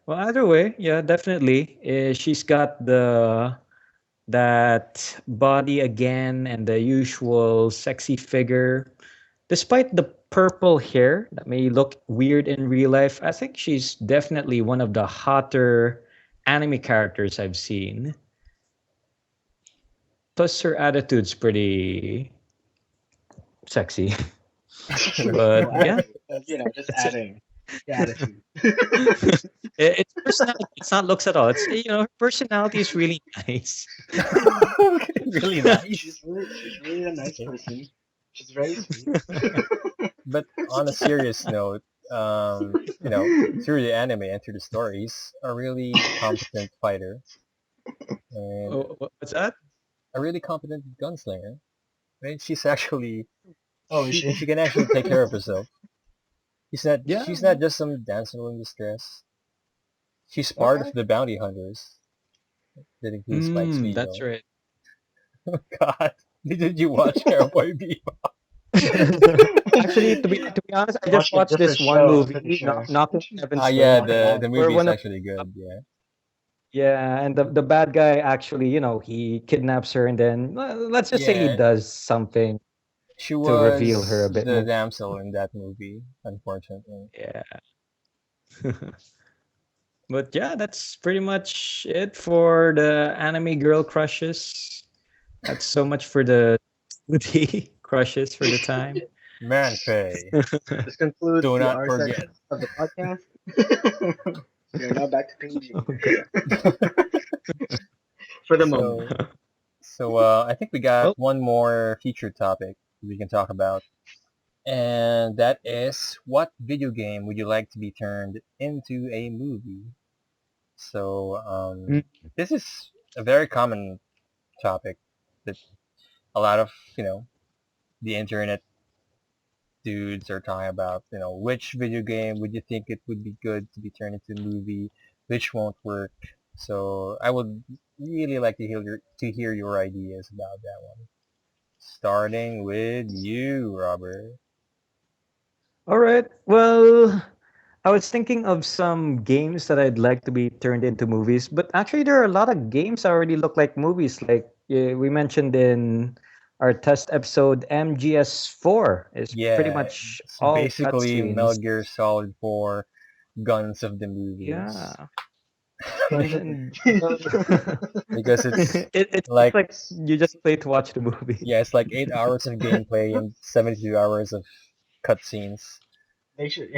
Well, either way, yeah, definitely. She's got that body again and the usual sexy figure. Despite the purple hair that may look weird in real life, I think she's definitely one of the hotter anime characters I've seen. Plus, her attitude's pretty sexy. But Well, yeah, just that's it. adding the attitude. It's personality. It's not looks at all. It's her personality is really nice. Okay, really nice. She's really a nice person. She's very sweet. But on a serious note, through the anime and through the stories, a really competent fighter and Oh, what's that? a really competent gunslinger. Right? She's actually Oh, is she she? can actually take care of herself. Yeah. She's not just some damsel in distress. She's part of Okay. the bounty hunters that includes Spike That's Spiegel. right. God, did you watch Cowboy Bebop? Actually, to be honest, I just Watched a watched different this one show, I'm pretty movie, sure. Knocking on Heaven's Ah, yeah, Door, the where movie is one of actually good. Yeah. yeah, and the bad guy actually, he kidnaps her, and then let's just say he Yeah, does something she to reveal her was a bit the more. damsel in that movie, unfortunately. Yeah. But yeah, that's pretty much it for the anime girl crushes. That's so much for the 2D crushes for the time. Man, Faye, This concludes do the not R forget. section of the podcast. We are now back to PG Oh, God. for the moment. So, I think we got Well, one more featured topic we can talk about, and that is what video game would you like to be turned into a movie? So, mm, this is a very common topic that a lot of, the internet dudes are talking about, which video game would you think it would be good to be turned into a movie, which won't work. So I would really like to hear your ideas about that one. Starting with you, Robert. All right. Well, I was thinking of some games that I'd like to be turned into movies, but actually, there are a lot of games that already look like movies. Like we mentioned in our test episode, MGS4 is pretty Yeah, much it's all basically Metal cutscenes. Gear Solid 4 Guns of the movies. Yeah. Guns of And well, the Because it's it's like, like you just play to watch the movie. yeah, it's like 8 hours of gameplay and 72 hours of cutscenes. They should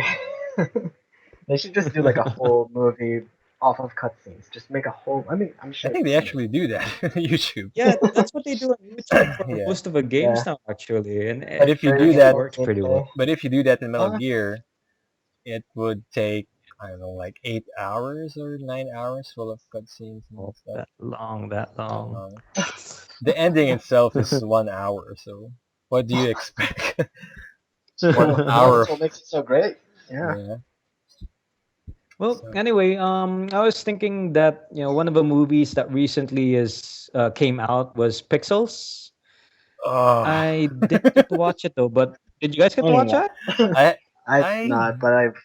they should just do like a whole movie off of cutscenes. Just make a whole. I mean, I'm I sure. think they actually do that on YouTube. Yeah, that's what they do on YouTube for Yeah. most of the games Yeah, now, actually, and But it if you very do actually that, detailed works pretty well. gameplay. in Metal Uh, Gear, it would take, I don't know, like 8 hours or 9 hours full of cutscenes and Oh, stuff. that long, that So long. long. The ending itself is 1 hour, so what do you expect? 1 hour that's of, what makes it so great. Yeah. yeah. Well, So, anyway, I was thinking that one of the movies that recently is came out was Pixels. oh, I didn't get to watch it though, but did you guys get I to didn't watch watch. that? I've I, not, but I've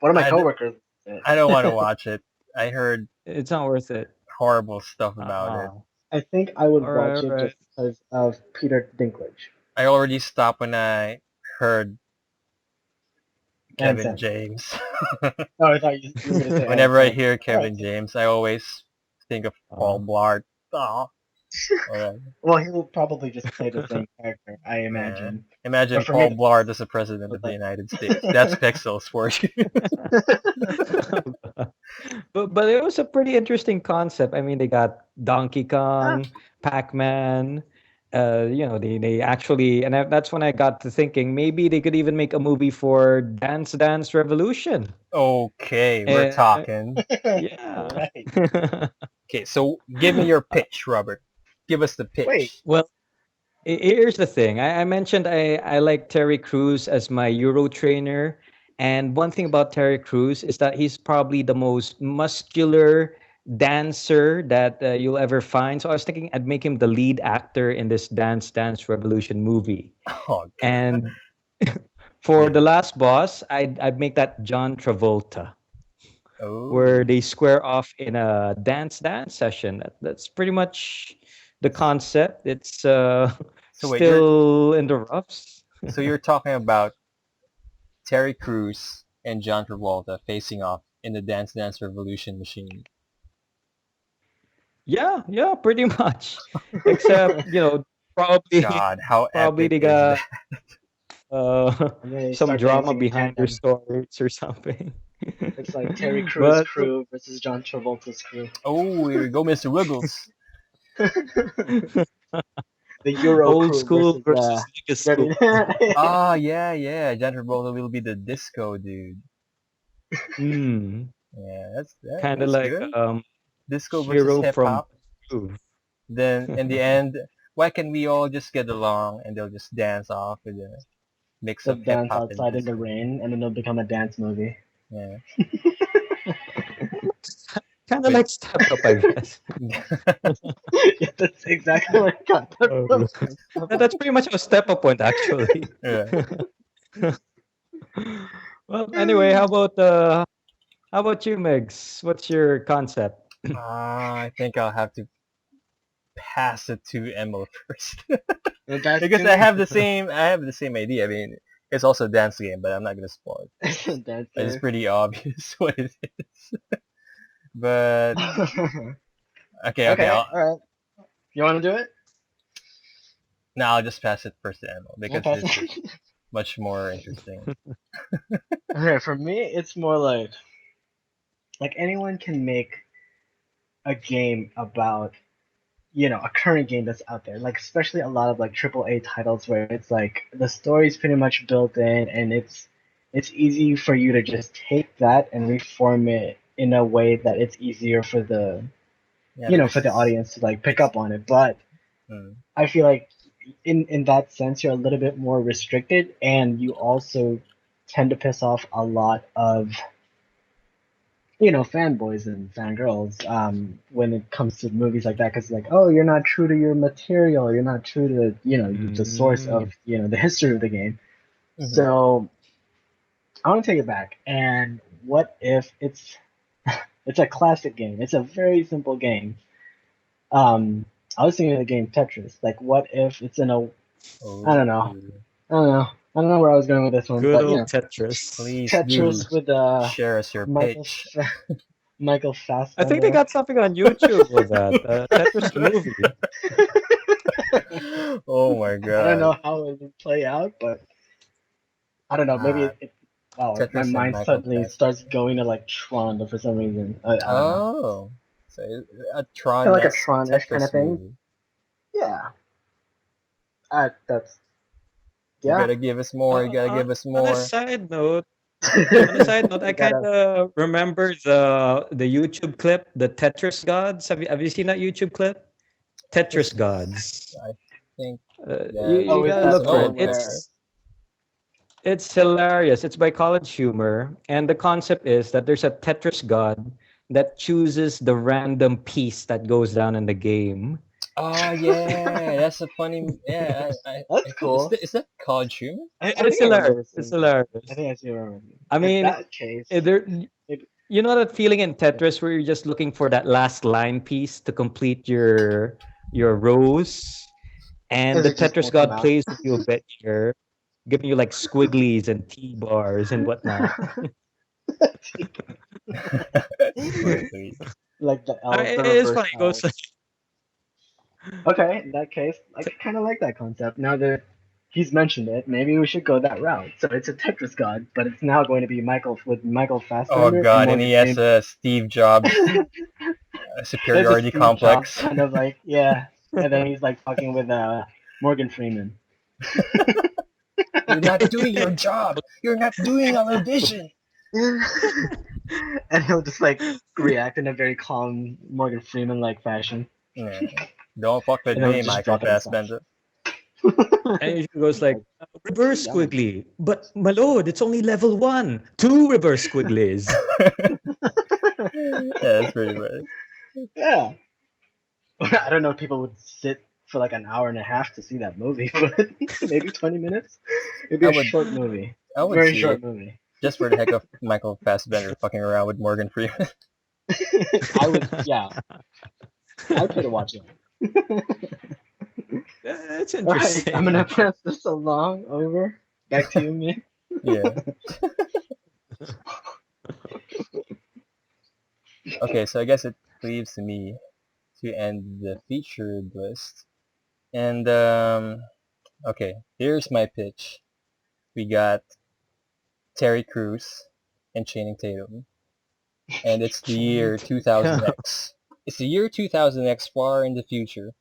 one of my I, d- coworkers. I don't want to watch it. I heard It's not worth it. horrible stuff about it. Ah, I think I would all right, watch all it right. just because of Peter Dinklage. I already stopped when I heard And Kevin Sandler. James. Oh, I thought you were gonna say Adam Whenever I Sandler. hear All right. Kevin James, I always think of Paul Ah. Blart. Oh, alright. Well, he will probably just play the same character, I Yeah. imagine. Imagine But for me, Paul Blart as the president of the like, United States. That's Pixels for you. But it was a pretty interesting concept. I mean, they got Donkey ah, Kong, Pac-Man. They actually, and that's when I got to thinking maybe they could even make a movie for Dance Dance Revolution. Okay, we're Uh, talking. yeah. right. Okay, so give me your Uh, pitch, Robert. Give us the Wait, pitch. well, here's the thing. I mentioned I like Terry Crews as my Euro trainer. And one thing about Terry Crews is that he's probably the most muscular dancer that you'll ever find. So I was thinking I'd make him the lead actor in this Dance Dance Revolution movie. Oh, God. And for the last boss, I'd make that John Travolta, Oh. where they square off in a dance session. That's pretty much the concept. It's So wait, still in the roughs. you're talking about Terry Crews and John Travolta facing off in the Dance Dance Revolution machine. Yeah, pretty much. Except, probably God, how probably epic they is got that? and then they some start drama dancing in behind their tandem. stories or something. It's like Terry Crews' But crew versus John Travolta's crew. Oh, here we go, Mr. Wiggles. The Euro old crew school versus versus nigga Ready. school. Ah, yeah. John Travolta will be the disco dude. Mm, Yeah, kind of that's like good. Disco versus hero hip from hop. Groove. Then in the end, why can we all just get along and they'll just dance off with a mix They'll of hip dance hop and outside in the disco. rain, and then it'll become a dance movie. Yeah. Kind of Wait. like Step Up, I guess. Yeah, that's exactly what I got that Oh, from. that's pretty much a Step Up point, actually. Yeah. Well, anyway, how about you, Migs? What's your concept? I think I'll have to pass it to Emil first. Well, that's Because I have the same idea. I mean, it's also a dance game, but I'm not gonna spoil it. a It's dancer. pretty obvious what it is. But okay, Okay, I'll all right. You want to do it? now I'll just pass it first to Emil because Okay. this is much more interesting. Okay, for me, it's more like anyone can make a game about a current game that's out there. Like especially a lot of like AAA titles where it's like the story's pretty much built in, and it's easy for you to just take that and reform it in a way that it's easier for the Yeah, because for the audience to like pick up on it. But mm, I feel like in that sense, you're a little bit more restricted, and you also tend to piss off a lot of fanboys and fangirls when it comes to movies like that, because like, oh, you're not true to your material, you're not true to the source of the history of the game. Mhm. So I want to take it back. And what if it's it's a classic game? It's a very simple game. I was thinking of the game Tetris. Like, what if it's in a I don't know. Oh, I don't know. I don't know where I was going with this one, Good but old Tetris. please do Tetris with share us your Michael pitch. Michael I think they Fassbender. got something on YouTube with that. Tetris the movie. Oh my I don't know god. how it would play out, but I don't know. Maybe Ah, wow, my Tetris and mind Michael suddenly starts Fassbender. going to like Tron for some reason. I don't know. Oh, so a Kind of like a Tron-esque Tron-ish kind of Tetris thing. movie. Yeah. That's You yeah. gotta give us more. You gotta give us On a more. side note, I You kind gotta. of remember the YouTube clip, the Tetris Gods. Have you seen that YouTube clip? Tetris Gods. I think You Oh, is gotta that that look the for oh it. one there. where? It's hilarious. It's by College Humor, and the concept is that there's a Tetris god that chooses the random piece that goes down in the game. Oh yeah, that's a funny. Yeah, That's cool. is that College Humor? I It's think I remember hilarious. It's seeing that. I hilarious. think I see remember. I In mean, that case, there, maybe you know that feeling in Tetris where you're just looking for that last line piece to complete your rows, and because the it just Tetris won't come god out. plays with you a bit here, giving you like squigglies and T bars and whatnot. Squiggly. Like the It's reverse funny. It goes L's. Okay, in that case, I kind of like that concept. Now that he's mentioned it, maybe we should go that route. So it's a Tetris god, but it's now going to be Michael Oh Fassbender and god, and Morgan he has Freeman. a Steve Jobs It's a superiority Steve Jobs complex. kind of like yeah, and then he's like talking with Morgan Freeman. You're not doing your job. You're not doing our vision. And he'll just like react in a very calm Morgan Freeman like fashion, Yeah. Don't fuck with and then he'll me, just Michael drop it himself. Fassbender. and it goes like reverse Yum. squiggly. But my lord, it's only level 1. 2 reverse squigglies. Yeah, that's pretty funny. Yeah. I don't know if people would sit for like an hour and a half to see that movie, but maybe 20 minutes. It'd be I a would short movie. I would Very see short it movie. just for the heck of Michael Fassbender fucking around with Morgan Freeman. I would, yeah. I would pay to watch it. That's All right, interesting. I'm gonna pass this along over. Back to you, me. Yeah. Okay, so I guess it leaves me to end the featured list. And okay, here's my pitch. We got Terry Crews and Channing Tatum, and it's the year 2000X. It's the year 2000X, far in the future,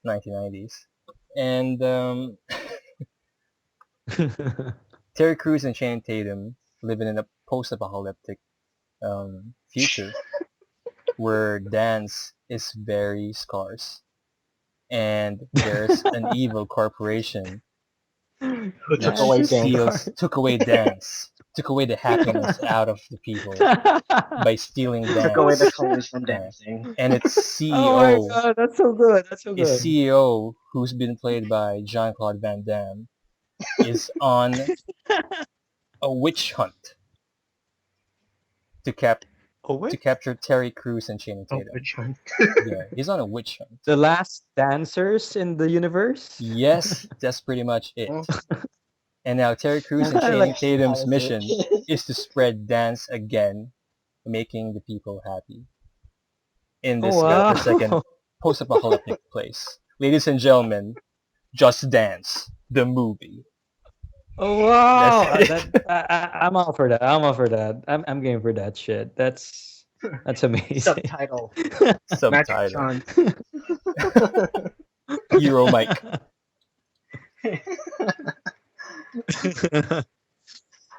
1990s, and Terry Crews and Channing Tatum living in a post-apocalyptic future where dance is very scarce, and there's an evil corporation Who took which away dance? took away dance, took away the happiness out of the people by stealing Took away the dance. colors from Yeah. dancing. And its Oh my CEO, god, that's so good. That's so its good. CEO, who's been played by Jean-Claude Van Damme, is on a witch hunt to Oh wait. capture Terry Crews and Channing Oh, Tatum. which one? Yeah, he's on a witch hunt. The last dancers in the universe? Yes, that's pretty much it. Oh. And now Terry Crews and I Channing like Tatum's that was mission it. is to spread dance again, making the people happy in Oh this godforsaken wow. post-apocalyptic place. Ladies and gentlemen, Just Dance, the movie. Oh wow. That's it. I'm all for that. I'm all for that. I'm game for that shit. That's amazing. Subtitle. Magic Subtitle. John. Hero Mike.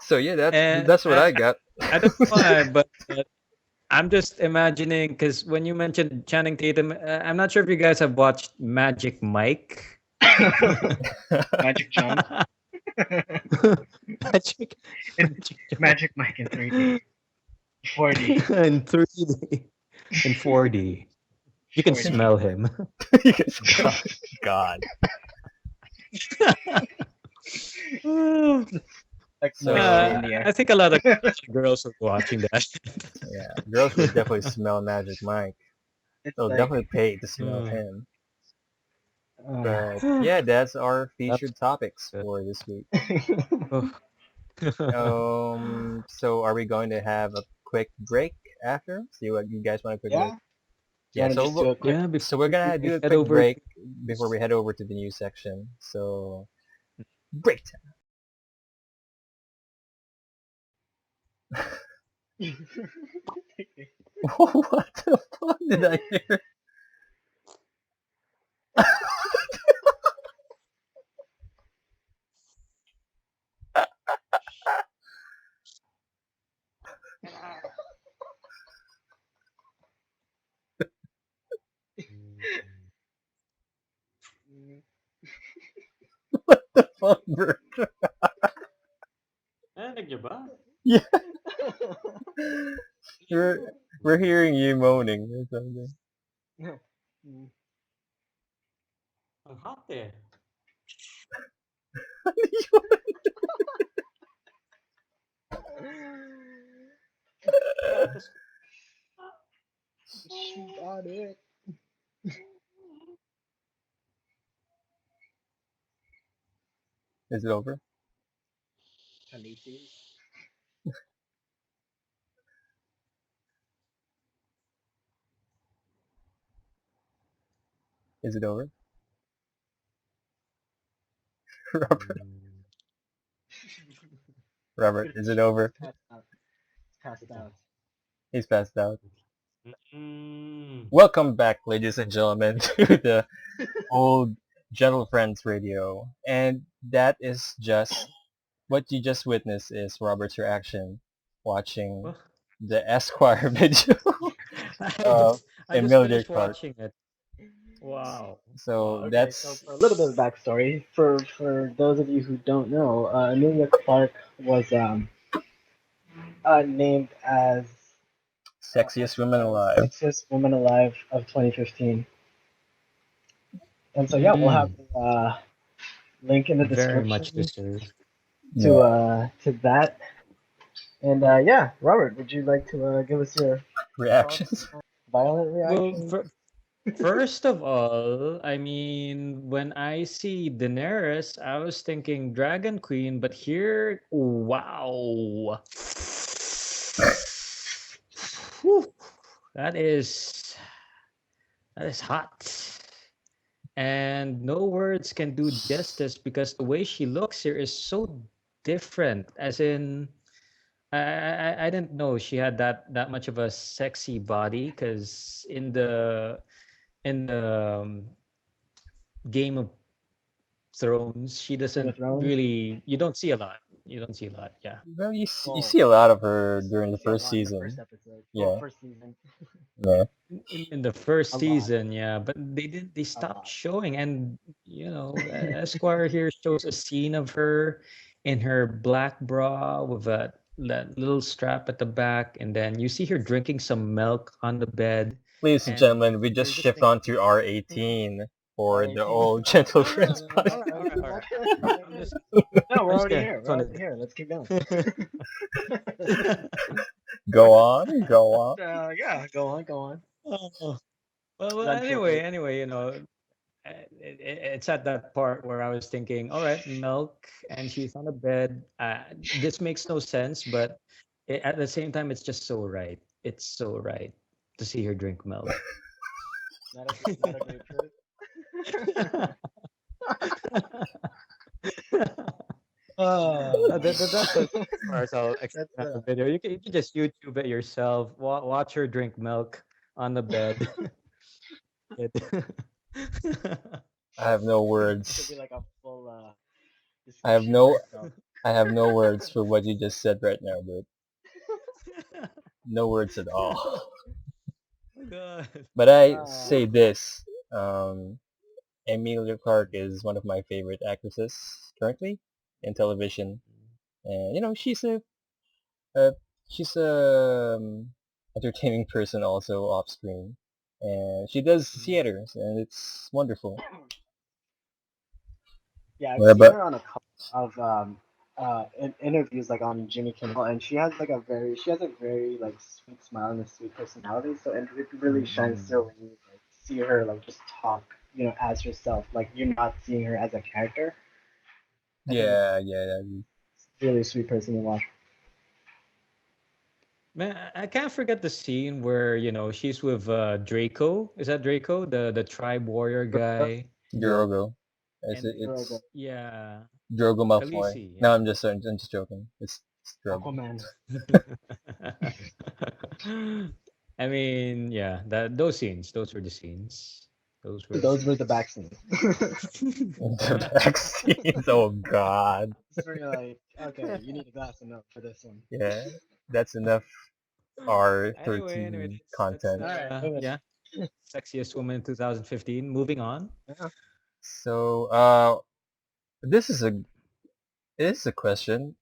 So yeah, And that's what I got. I don't know why, but I'm just imagining because when you mentioned Channing Tatum, I'm not sure if you guys have watched Magic Mike. Magic jump. Magic, In magic jump. Magic Mike in 3D. 4D. In 3D, in 4D. You can 4D. smell him. God. God. Like So, moisture in the I air. think a lot of girls are watching that. yeah, girls would definitely smell Magic Mike. It's They'll like definitely pay to smell Mm. him. uh, But yeah, that's our That's featured topics good. for this week. Oh. So are we going to have a quick break after? See what you guys want a quick break? yeah. Do you Yeah, want to just do a quick? Yeah, so we're gonna do a head quick over break to before we head over to the news section. So break time. What the fuck did I hear? The fuck, bro? Yeah, we're we're hearing you moaning or something. Ang hot eh. Shoot on it. Is it over? Khaleesi. Is it over? Robert, Robert, is it over? Passed out. Passed out. He's passed out. Mm. Welcome back, ladies and gentlemen, to the Old GentleFriends Radio. And that is just what you just witnessed is Robert's reaction watching What? the Esquire video I of just I just Emilia finished Clarke. watching it. Wow. So Wow. Okay, so that's for a little bit of backstory, for those of you who don't know, Emilia Clarke was named as sexiest woman alive. sexiest woman alive of 2015. And so yeah, we'll have Mm. the link in the Very much description deserved. to that. And yeah, Robert, would you like to give us your Reactions. violent Well, reaction? first of all, I mean, when I see Daenerys, I was thinking Dragon Queen, but here, wow. Whew, that is hot. And no words can do justice because the way she looks here is so different. As in, I didn't know she had that much of a sexy body because in the Game of Thrones, she Game of doesn't Thrones? really. You don't see a lot. You don't see a lot. Yeah. Well, you Well, see a lot of her during the see a first lot in the first season. episode. Well, Yeah, first season. yeah. In the first A lot. season, yeah, but they didn't. They A stopped lot. showing, and Esquire here shows a scene of her in her black bra with that little strap at the back, and then you see her drinking some milk on the bed, Ladies and and gentlemen, we you're just just shift thinking, on to R18 for the R18. Old Gentle No, no, Friends no, podcast. all right, all right, all right. I'm okay. just, No, we're I'm just already gonna here. We're tone already here. Let's keep going. it. Go on, go on. Yeah, go on, go on. Oh. Well, Red pill. anyway, it's at that part where I was thinking, all right, milk, and she's on a bed. This makes no sense, but at the same time, it's just so right. It's so right to see her drink milk. Not a grapefruit. That's as far as I'll That's explain the video. You can just YouTube it yourself. Watch her drink milk on the bed. It- I have no it should be words. like a full I have discussion by no itself. I have no words for what you just said right now, dude. No words at all. God. But I Uh, say this. Um, Emilia Clarke is one of my favorite actresses currently in television, and uh, she's a entertaining person also off screen, and she does theaters, and it's wonderful. Yeah, I've What seen about her on a couple of interviews like on Jimmy Kimmel, and she has a very like sweet smile and a sweet personality. So it really shines through Mm-mm. when you like see her like just talk, as herself. Like you're not seeing her as a character. I think it's yeah, yeah, really a sweet person to watch. Man, I can't forget the scene where she's with Draco. Is that Draco, the tribe warrior guy? Drogo. It's And Drogo, yeah, Drogo Malfoy. Khaleesi. No, Yeah. I'm just joking. It's Drogo. Aquaman. I mean, yeah, those scenes, those were the scenes. Those were the Those were the scenes. back scenes. The vaccines. Oh God. So you're like, okay, you need a glass of milk for this one. Yeah, that's enough Anyway, R13 that's content. All right, moving yeah, sexiest woman in 2015. Moving on. on. So, this is a question.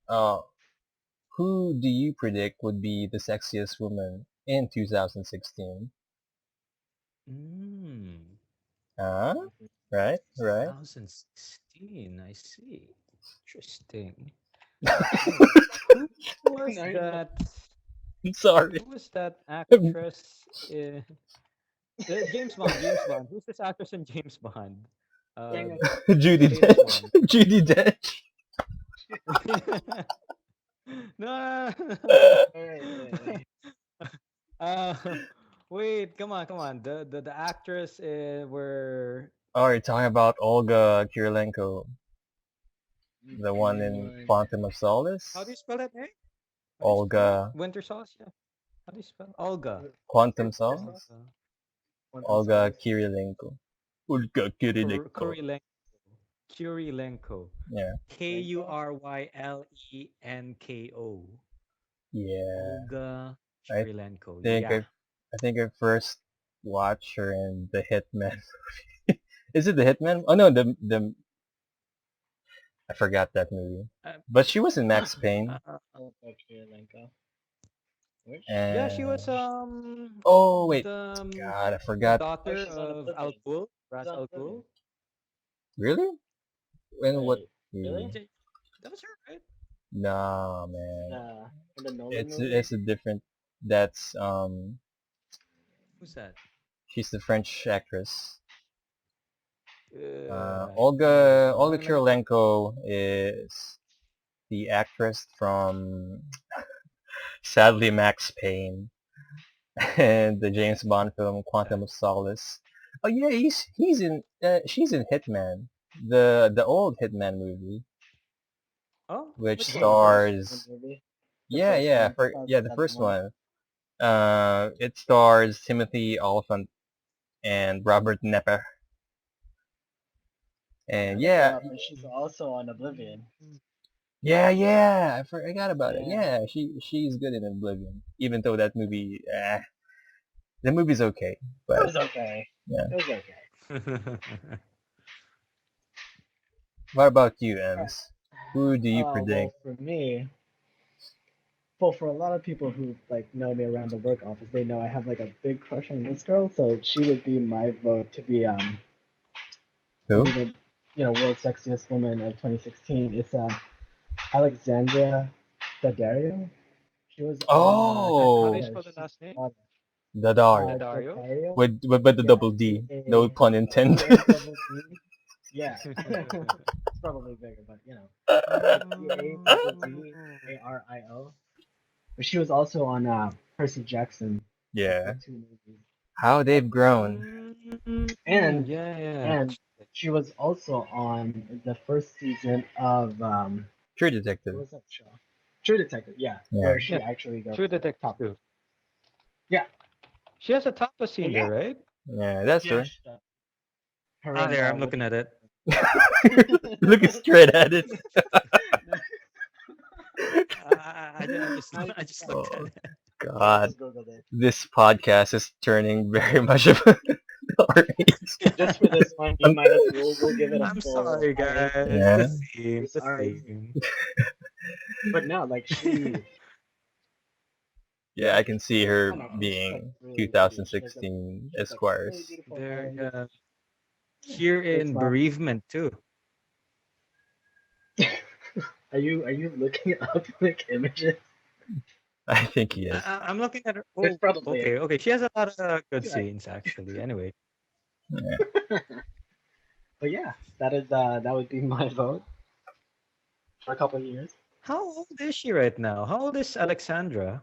Who do you predict would be the sexiest woman in 2016? Mm, Right, right. 2016. I see. Interesting. Who was No, that? Sorry. Who was that actress? James Bond. James Bond. Who's this actress in James Bond? Uh, Daniel Judy the latest Dench. one. Judy Dench. No. Craig. Wait. uh, wait. Come on. The actress were. Oh, you're talking about Olga Kurilenko, the one in Mm, Quantum of How do you Solace. spell that name? How do you spell that? Olga Winter sauce. Yeah. How do you spell Olga? Quantum Solace. Olga. Quantum Olga Solace. Kurilenko. Olga Kurilenko. Kurilenko. Kurilenko. Yeah, Lenko? Kurylenko. yeah. Olga I Kurilenko. think Yeah. I think I first watched her in The Hitman. Is it The Hitman? Oh no, the I forgot that movie. Uh, But she was in Max Payne, uh, Okay, Lenko. Which? yeah, she was and oh wait, the God, I the forgot. Oh, daughter she's on of Al Oblivion. Ghul, She's Ras on Al Oblivion. Ghul. Really? When what Wait, movie? really? That was her, right? Nah, man. In the Nolan movie? It's a different. That's Who's that? she's the French actress. No, Olga no. Kurilenko is the actress from sadly Max Payne and the James Bond film Quantum of Solace. Oh yeah, he's in she's in Hitman, the old Hitman movie, Oh, which which The one? first stars movie? The yeah first yeah one, the 2007 first one. one. It stars Timothy Oliphant and Robert Nepper, and Look her yeah up, and she's also on Oblivion. yeah I forgot about it. Yeah, Yeah, she's good in Oblivion, even though that movie the movie's okay, it but was okay. yeah. It was okay. What about you, Alright. Ems? Who do you Well, predict? for me, well, for a lot of people who like know me around the work office, they know I have like a big crush on this girl. So she would be my vote to Who? be the world's sexiest woman of 2016. It's Alexandria Daddario. She was on How do you Oh, spell the she's last name? on Dadario. Dadario? Daddario. With the Yeah, double D. No D pun A intended. double D. Yeah, it's probably bigger, but Daddario. But she was also on Percy Jackson, the Yeah. two movies. How they've grown. And Yeah, yeah. and she was also on the first season of True what Detective. was that show? True Detective, yeah, Yeah. where she Yeah, actually goes True Detective top. too. Yeah, She has a tapa scene yeah, there, right? Yeah, that's yeah. her. Her Ah, and there. I'm what do looking you at it. Looking straight at it. I just looked at Oh it. I God. just googled it. This podcast is turning very much of a Our age. Just for this one, you might as we'll give it a I'm full. sorry, Alright, guys. Yeah. The same, the sorry. same. But no, like she, Yeah, I can see her I don't know, she's like being really pretty. 2016 She has like really Esquires. beautiful They're eyes. here Great in smile. bereavement too. Are you looking up like images? I think he is. I'm looking at her. There's Oh, probably okay, okay. She has a lot of good yeah. scenes, actually. Anyway, Yeah. But yeah, that would be my vote for a couple of years. how old is she right now? How old is Alexandra?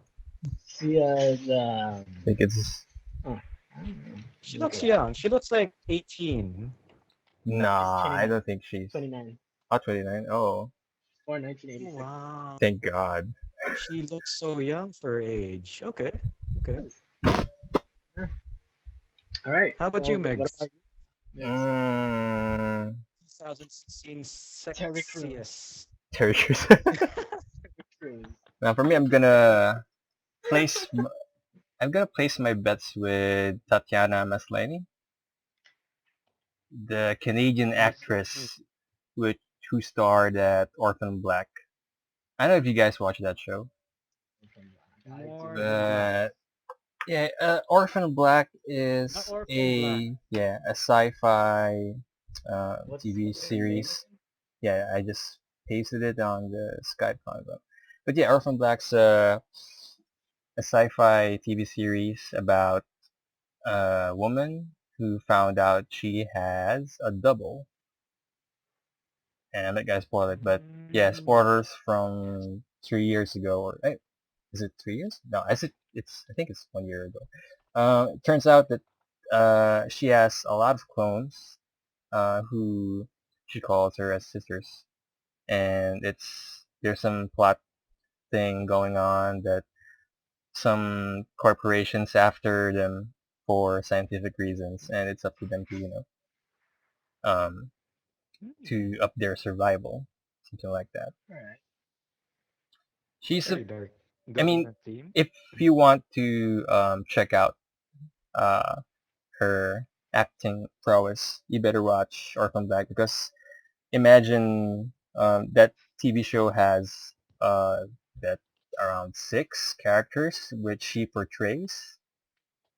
She is I think it's oh, I don't know. She Look looks it up. young. She looks like 18. No, she's nah. I 29. don't think she's 29. 29. Oh, Born 1986. Wow. thank God. She looks so young for her age. Okay. Okay. Yeah. All right. How about Well, you, what Migs? about you? Yes. Mm, 2016 Terry Crews. Sexiest. Tertius. Crews. Now for me, place. I'm gonna place my bets with Tatiana Maslany, the Canadian actress which who starred at Orphan Black. I don't know if you guys watch that show, More than black. but yeah, Orphan Black Not is Orphan Black. a sci-fi What's TV the name? series. Yeah, I just pasted it on the Skype convo. But yeah, Orphan Black's a sci-fi TV series about a woman who found out she has a double. And I'm not gonna spoil it, but yeah, spoilers from 3 years ago, or is it 3 years? No, I think it's 1 year ago. It turns out that she has a lot of clones who she calls her as sisters, and there's some plot thing going on that some corporations after them for scientific reasons, and it's up to them to um, to up their survival, something like that. All right. She's Very dark. I mean, Government theme. if you want to check out uh, her acting prowess, you better watch Orphan Black because imagine that TV show has that around 6 characters which she portrays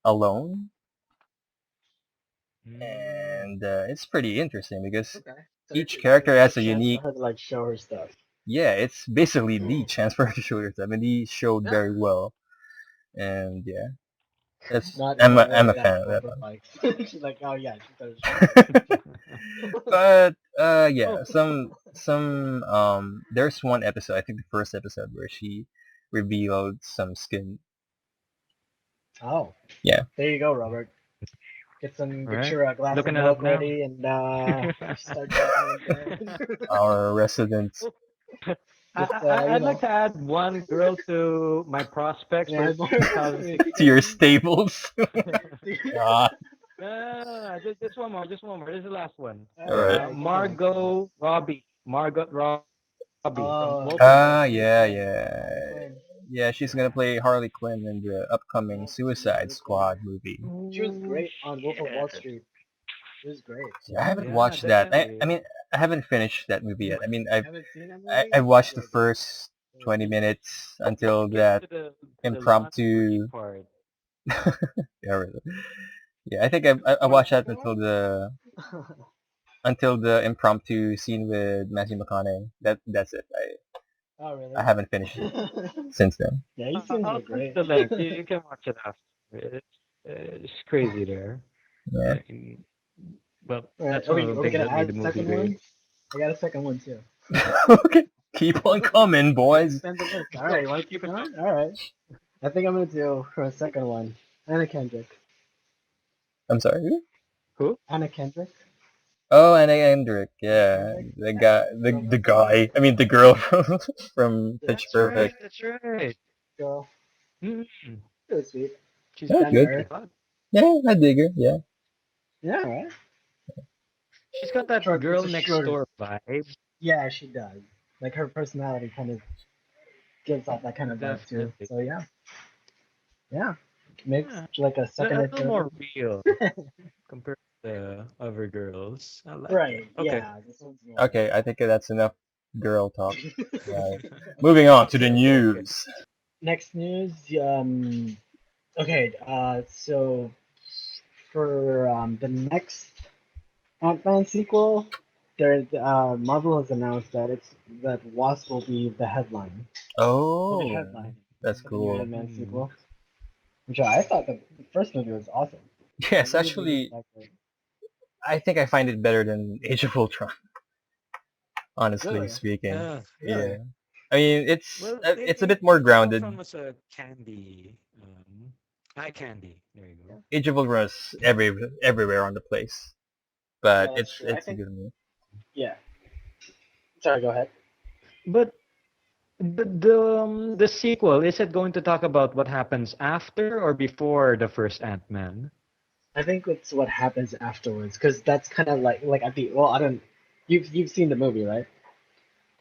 alone, and it's pretty interesting because Okay. So each it's character a has a chance for unique. her to like show her stuff. Yeah, it's basically the chance for her to show herself, and he showed Yeah. very well. And yeah, Not in a I'm way a that fan of that Oprah one. likes. She's like, oh yeah, she better show. But yeah, Oh. there's one episode, I think the first episode, where she revealed some skin. Oh. Yeah. There you go, Robert. Get Right. your glass Looking of it up milk now. ready and start jumping into Our resident I'd like to add one girl to my prospects yeah, for 2016. to your stables. God. Just one more. Just one more. This is the last one. All right. Margot Robbie. Margot Robbie from Oh. Multiple. Yeah, she's gonna play Harley Quinn in the upcoming Suicide Squad movie. She was great on Wolf of Wall Street. She was great. Yeah, I haven't Yeah, watched that. definitely. I mean, I haven't finished that movie yet. I mean, Haven't seen that movie? I watched the first 20 minutes until that To the impromptu. part. Yeah, really. Yeah, I think I watched that until the impromptu scene with Matthew McConaughey. That's it. Oh really? I haven't finished it since then. Yeah, he seems I'll like put great. the link. You can watch it after. It's crazy there. Yeah. Well, Alright, that's are one we, of the are we things gonna that made add the a movie second great. one? I got a second one too. Okay, keep on coming, boys. Send the list. Alright, you wanna keep going? Alright. I think I'm gonna do for a second one. Anna Kendrick. I'm sorry. Who? Anna Kendrick. Oh, and Hendrick, yeah, the guy, the guy. I mean, the girl from Pitch That's right. Perfect. That's right. Girl. Mm-hmm. Really sweet. She's Yeah, down to good. earth. Yeah, I dig her. Yeah. Yeah, right. She's got that Short- girl it's a next short- door vibe. Yeah, she does. Like her personality kind of gives off that kind of vibe too. Definitely. So yeah. Yeah. Mix, Yeah, like a second a or little third more one. real compared to the other girls. I like it. Right, Okay. yeah, this one's more. Okay, I think that's enough girl talk. Right. Moving on to the Okay. news. Next news, okay, so for the next Ant-Man sequel, Marvel has announced that Wasp will be the headline. Will be Oh, headline that's for the new cool. Ant-Man sequel, which I thought the first movie was awesome. I Yes, really, really actually, liked it. I think I find it better than Age of Ultron, honestly Really, speaking. really. Yeah. I mean, Well, it's a bit more Age of Ultron grounded. was a candy, eye candy. There you go. Yeah, Age of Ultron is everywhere on the place, but yeah, that's true. I it's a think, good movie. yeah. Sorry, go ahead. But the sequel, is it going to talk about what happens after or before the first Ant-Man? I think it's what happens afterwards, because that's kind of like at the well, I don't. You've seen the movie, right?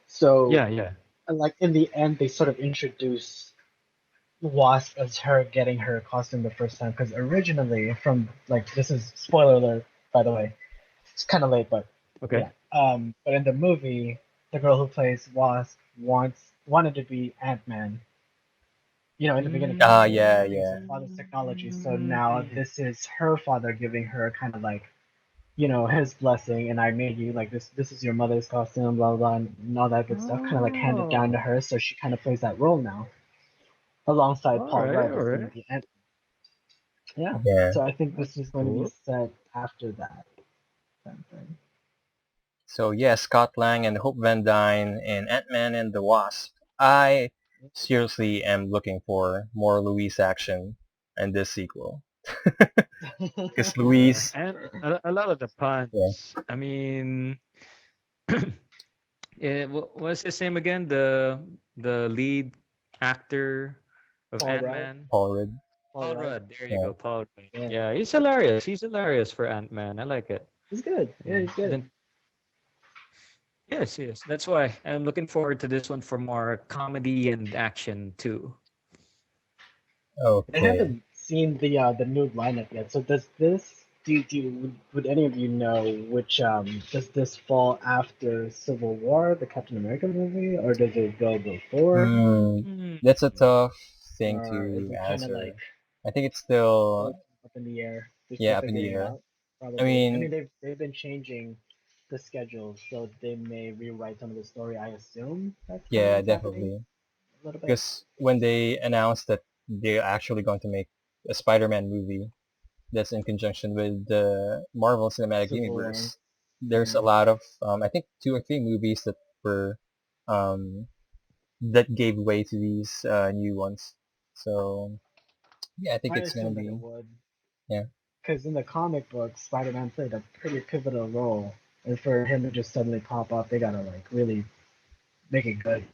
So Yeah, yeah. like in the end, they sort of introduce Wasp as her getting her costume the first time, because originally from like this is spoiler alert, by the way. It's kind of late, but Okay. yeah. But in the movie, the girl who plays Wasp wanted to be Ant-Man, in the beginning, because Ah, she was yeah, using yeah, her father's technology. So now this is her father giving her kind of like, his blessing, and I made you like this. This is your mother's costume, blah blah, blah and all that good stuff. Kind of like handed down to Oh, her, so she kind of plays that role now, alongside all Paul right, Rudd all as going to right. be Ant. Yeah. yeah. So I think this That's is going to be cool. set after that kind of thing. So yeah, Scott Lang and Hope Van Dyne in Ant-Man and the Wasp. I seriously am looking for more Louise action in this sequel. Because Yeah, Louise, and a lot of the yeah, puns. I mean, what's his name again? The lead actor of Paul Rudd. Ant-Man. Paul Rudd, Paul Paul Rudd. Rudd. There you yeah, go, Paul Rudd. Yeah. Yeah, he's hilarious. He's hilarious for Ant-Man. I like it. He's good. Yeah, Yeah. he's good. Then yes, yes. That's why I'm looking forward to this one for more comedy and action too. I okay. haven't seen the new lineup yet. So does this would any of you know which does this fall after Civil War, the Captain America movie, or does it go before? Hmm, Hmm. that's a tough thing Or is to it kind of like answer. I think it's still, still up in the air? They're still yeah, up in the figuring it air. out, I probably. I mean, mean, they've been changing the schedule, so they may rewrite some of the story. I assume that's kind of yeah, what's happening definitely. a little bit. Because when they announced that they're actually going to make a Spider-Man movie that's in conjunction with the Marvel Cinematic Civil War. Universe, there's a Yeah. lot of, I think 2 or 3 movies that were, um, that gave way to these new ones. So yeah, I think I it's gonna assume that it be, would. yeah, Because in the comic book, Spider-Man played a pretty pivotal role, and for him to just suddenly pop up, they gotta like really make it good.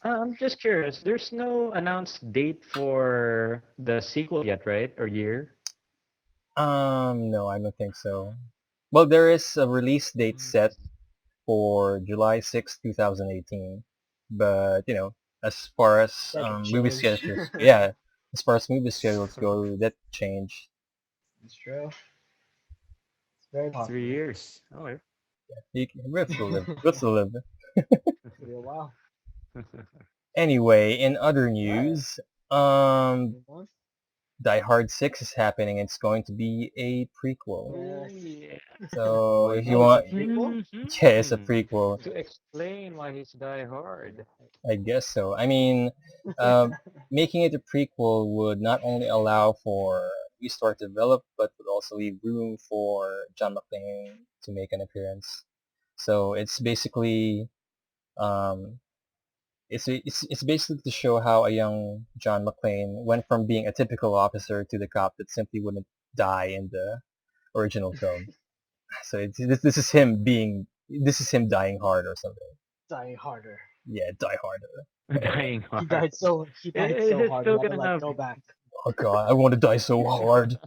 I'm just curious. There's no announced date for the sequel yet, right? Or year? no, I don't think so. Well, there is a release date set for July 6th, 2018, but as far as That could movie change. schedules, yeah, as far as movie schedules go, that change. It's true. It's very 3 possible. years. Oh, yeah. We'll still live. We'll still live. Be a while. Anyway, in other All right. news, Move on. Die Hard 6 is happening. It's going to be a prequel. Oh, Yes. yeah. So Why if you Oh, it's a want, prequel. yeah, it's a Mhm. prequel. To explain why he's die hard. I guess so. I mean, um, making it a prequel would not only allow for new story to develop, but would also leave room for John McClane to make an appearance. So it's basically, um, it's basically to show how a young John McClane went from being a typical officer to the cop that simply wouldn't die in the original film. So this is him dying hard or something. Dying harder. Yeah, die harder. Dying He hard. died so Is it hard. He still had to gonna like have? go back. Oh god, I want to die so hard.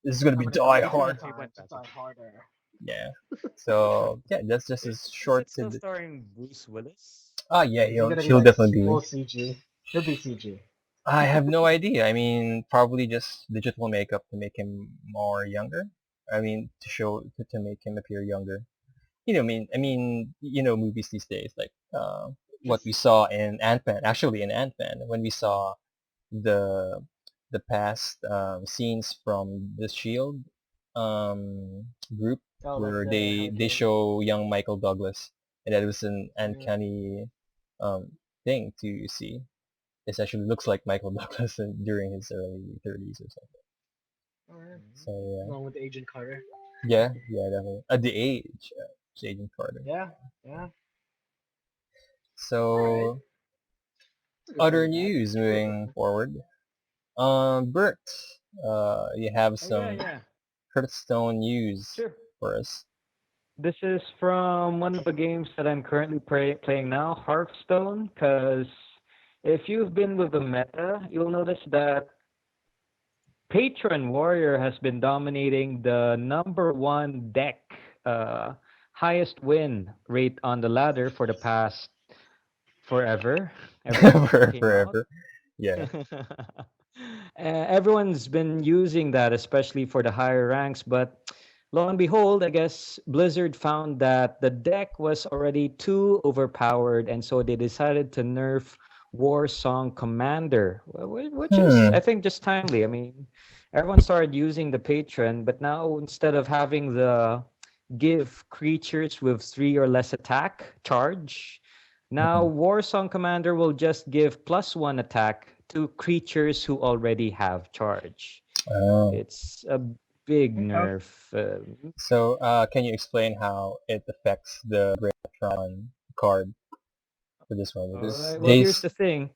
This is gonna I'm be gonna die die He hard didn't hard. if he die. went back. Just die harder. Yeah. So yeah, that's just a Is short it still tidbit. starring Bruce Willis? Ah yeah, Is he he'll gonna be he'll like definitely be. full CG? He'll be CG. I have no idea. I mean, probably just digital makeup to make him more younger. I mean, to make him appear younger. Movies these days, like what we Just saw in Ant-Man. Actually, in Ant-Man, when we saw the the past scenes from the Shield group, oh, like where the they Hydra. show young Michael Douglas, and that was an Yeah. uncanny thing to see. It actually looks like Michael Douglas during his early 30s or something. Oh, yeah. So yeah, Along with Agent Carter. yeah, definitely. At the age, Agent Carter. Yeah, yeah. All right. So That's a good other fun fact. news Go for it. moving forward. Bert, you have Oh yeah, some yeah. Hearthstone news Sure. for us. This is from one of the games that I'm currently playing now, Hearthstone. Because if you've been with the meta, you'll notice that Patron Warrior has been dominating the number one deck, uh, highest win rate on the ladder for the past forever, ever since it came out. Forever. Yeah. Everyone's been using that, especially for the higher ranks. But lo and behold, I guess Blizzard found that the deck was already too overpowered, and so they decided to nerf War Song Commander, which is, Hmm. I think, just timely. I mean, everyone started using the patron, but now instead of having the give creatures with three or less attack charge, now Mhm. War Song Commander will just give +1 attack to creatures who already have charge. Oh. It's a big Okay. nerf. So, can you explain how it affects the Gratron card for this one? All Because right. Well, they. here's the thing.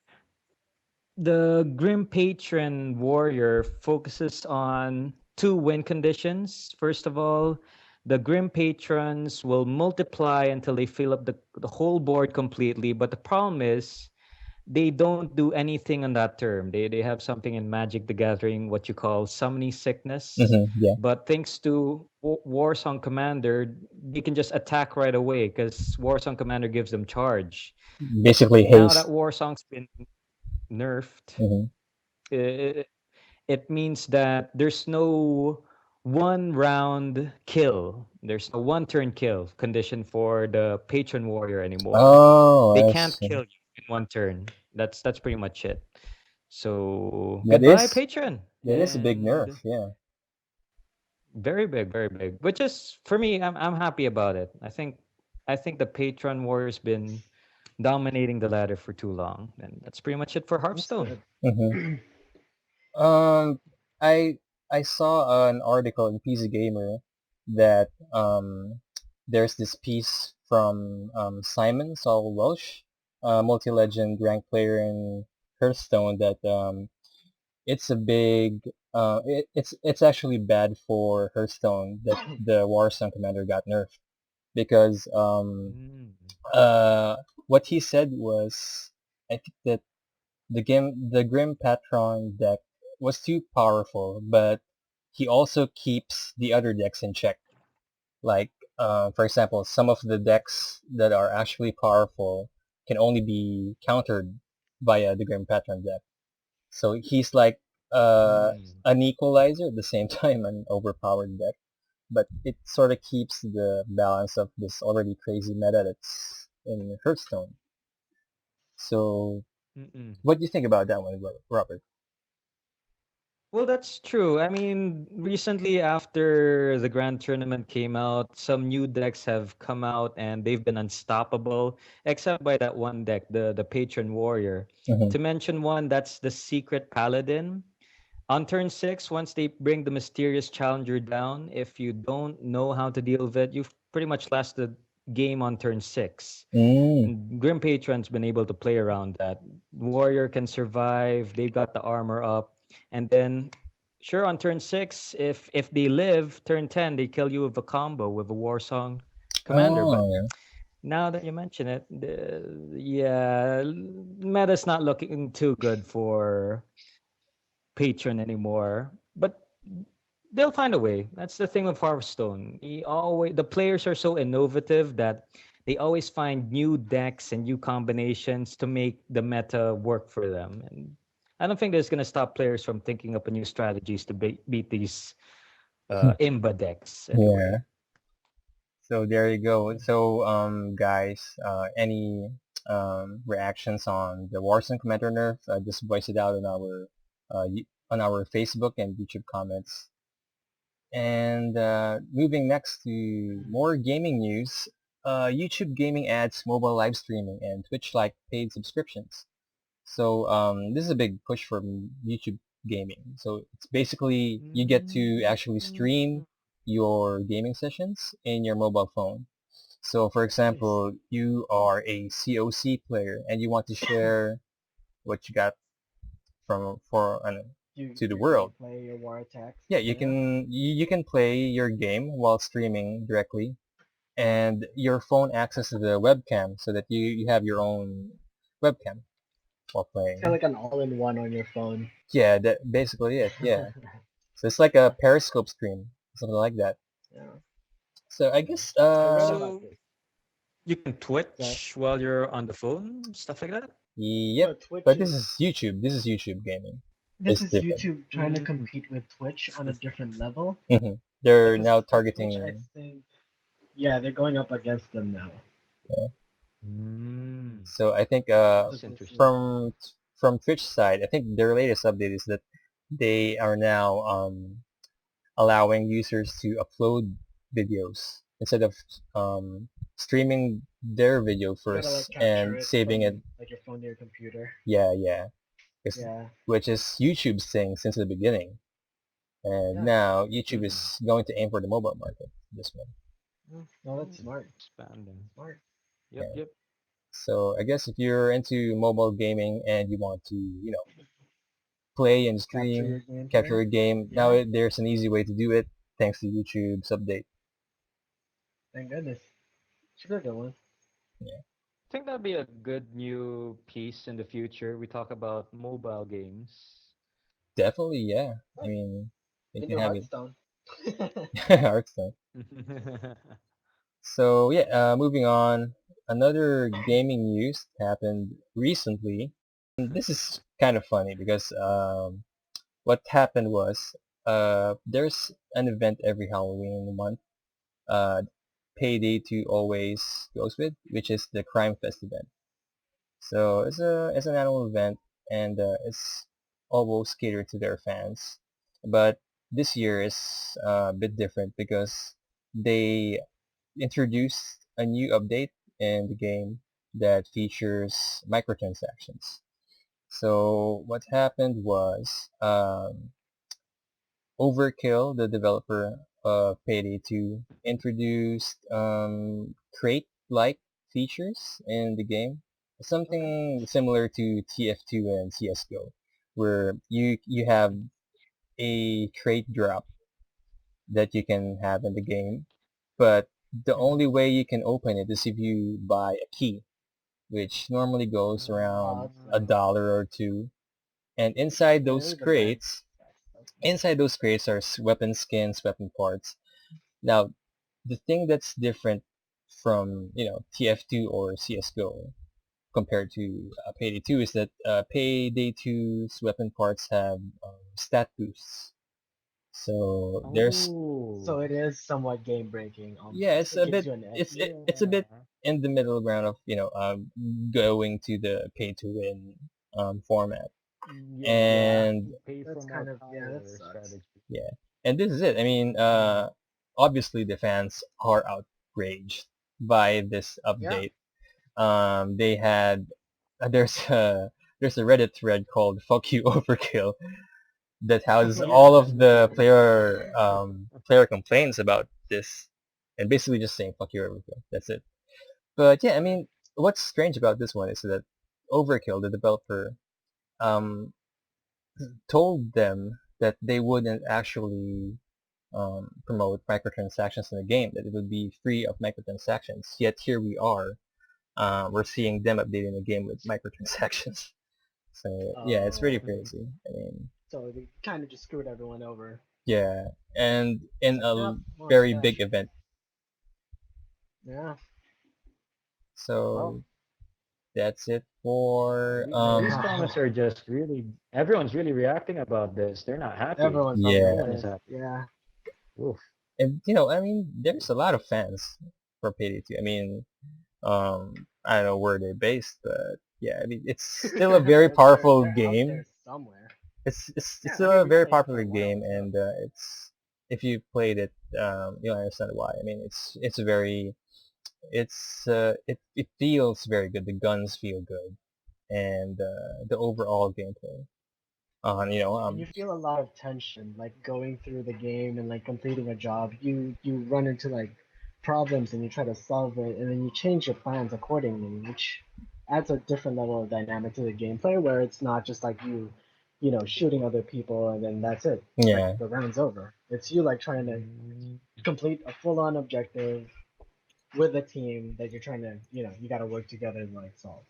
The Grim Patron Warrior focuses on two win conditions. First of all, the Grim Patrons will multiply until they fill up the whole board completely. But the problem is they don't do anything on that term. They have something in Magic the Gathering, what you call summoning sickness. Yeah. But thanks to Warsong Commander, they can just attack right away because Warsong Commander gives them charge. But Basically now that haste. Warsong's been nerfed, Hmm. it, it means that there's no one round kill. There's no one turn kill condition for the patron warrior anymore. They Oh, I can't see. kill you in one turn. That's pretty much it. So That goodbye is patron, that is a big nerf. and Yeah. very big, very big. Which is for me, I'm happy about it. I think the patron warrior's been dominating the ladder for too long, and that's pretty much it for That's Hearthstone. good. Hmm. Um, I I saw an article in PC Gamer that there's this piece from Simon Saul Welsh, a multi-legend rank player in Hearthstone, that it's a big it's actually bad for Hearthstone that the Warsong commander got nerfed, because Mm. what he said was, I think that the Grim Patron deck was too powerful, but he also keeps the other decks in check. Like, for example, some of the decks that are actually powerful can only be countered via the Grim Patron deck. So he's like Mm. an equalizer at the same time, an overpowered deck. But it sort of keeps the balance of this already crazy meta that's in Hearthstone. So, Mm-mm. what do you think about that one, Robert? Well, that's true. I mean, recently after the Grand Tournament came out, some new decks have come out and they've been unstoppable, except by that one deck, the Patron Warrior. Hmm. To mention one, that's the Secret Paladin. On turn 6, once they bring the Mysterious Challenger down, if you don't know how to deal with it, you've pretty much lost the game on turn 6. Mm. And Grim Patron's been able to play around that. Warrior can survive. They've got the armor up, and then, sure, on turn 6, if they live, turn 10, they kill you with a combo with a War Song Commander. But Oh, yeah. now that you mention it, yeah, meta's not looking too good for Patron anymore. But they'll find a way. That's the thing with Hearthstone. The players are so innovative that they always find new decks and new combinations to make the meta work for them. And I don't think that's gonna stop players from thinking up new strategies to beat these imba decks Yeah. anyway. So there you go. So guys, any reactions on the Warzone Commander nerf? Just voice it out on our Facebook and YouTube comments. And moving next to more gaming news, YouTube gaming adds mobile live streaming and Twitch-like paid subscriptions. So this is a big push for YouTube gaming. So it's basically you get to actually stream your gaming sessions in your mobile phone. So for Nice. example, you are a COC player and you want to share what you got from for to the You're gonna world. play your war attacks. Yeah, Yeah. you can play your game while streaming directly, and your phone accesses the webcam so that you have your own webcam while It's kind of playing. like an all-in-one on your phone. Yeah, that basically it. Yeah, so it's like Yeah. a Periscope stream, something like that. Yeah. So I Yeah. guess I read about So this. you can So, Twitch while you're on the phone, stuff like that. yep. no, Twitch But this is is YouTube. This is YouTube gaming. this It's is different. YouTube trying to Mm. compete with Twitch on a different level. They're Because now for Twitch, I targeting. think, yeah, they're going up against them now. Yeah. Mm. So I think So That's this is interesting. from Twitch side, I think their latest update is that they are now allowing users to upload videos instead of um, streaming their video you gotta like first capture and it saving it. from like your phone to your computer. Yeah, yeah. Yeah. Which is YouTube's thing since the beginning. And Yeah. now YouTube Mm-hmm. is going to aim for the mobile market this way. No, that's smart. Expanding. Smart. Yep, Yeah. yep. So I guess if you're into mobile gaming and you want to, play and Capture your stream, capture gameplay. a game, now Yeah. there's an easy way to do it thanks to YouTube's update. Thank goodness. It's a good one. Yeah, I think that'd be a good new piece in the future. We talk about mobile games. definitely. Yeah, I Right. mean, you The can new have it. Hearthstone. Hearthstone. So yeah, moving on. Another gaming news happened recently. And this is kind of funny because what happened was there's an event every Halloween month. Uh, PayDay 2 always goes with, which is the Crime Fest event. So it's an annual event, and it's almost catered to their fans. But this year is a bit different because they introduced a new update in the game that features microtransactions. So what happened was Overkill, the developer of Payday 2, introduced crate-like features in the game, Okay. something similar to TF2 and CS:GO, where you have a crate drop that you can have in the game, but the Mm-hmm. only way you can open it is if you buy a key, which normally goes Oh, around that's a nice. dollar or two. And inside Yeah, those they're the best. crates, That's nice. inside those crates are weapon skins, weapon parts. Now, the thing that's different from TF2 or CS:GO compared to Payday 2 is that Payday 2's weapon parts have stat boosts. So there's So Oh, it is somewhat game breaking yeah, almost. it's It a gives bit you an it's edge. it's a bit yeah. in the middle ground of going to the pay to win format. Yeah, Yeah, And pay for that's more kind of yeah, that power sucks. strategy. yeah, and this is it. I mean, obviously the fans are outraged by this Yeah. update. They had there's a Reddit thread called "Fuck You Overkill" that houses all Yeah. of the player complaints about this, and basically just saying "Fuck You Overkill." That's it. But yeah, I mean, what's strange about this one is that Overkill, the developer, um, told them that they wouldn't actually promote microtransactions in the game, that it would be free of microtransactions. Yet here we are, we're seeing them updating the game with microtransactions. So yeah, it's pretty Oh, crazy. I mean, so they kind of just screwed everyone over. yeah, and It's in like, a no, more very cash. big event. Yeah. Well, So that's it for These comments are just really everyone's really reacting about this. They're not happy. Everyone's on Yeah. No like one is this. happy. Yeah. Oof. And I mean, there's a lot of fans for PayDay 2. I mean, I don't know where they're based, but yeah, I mean, it's still a very powerful they're out game. there somewhere. It's Yeah, I still mean, a we very played for popular a while game, too. and it's if you played it, you'll understand why. I mean, it's very it feels very good. The guns feel good, and the overall gameplay. And you feel a lot of tension, like going through the game and like completing a job. You run into like problems and you try to solve it, and then you change your plans accordingly, which adds a different level of dynamic to the gameplay, where it's not just like shooting other people and then that's it. Like yeah, the round's over. It's you like trying to Mm, complete a full-on objective with a team that you're trying to, you got to work together and like solve.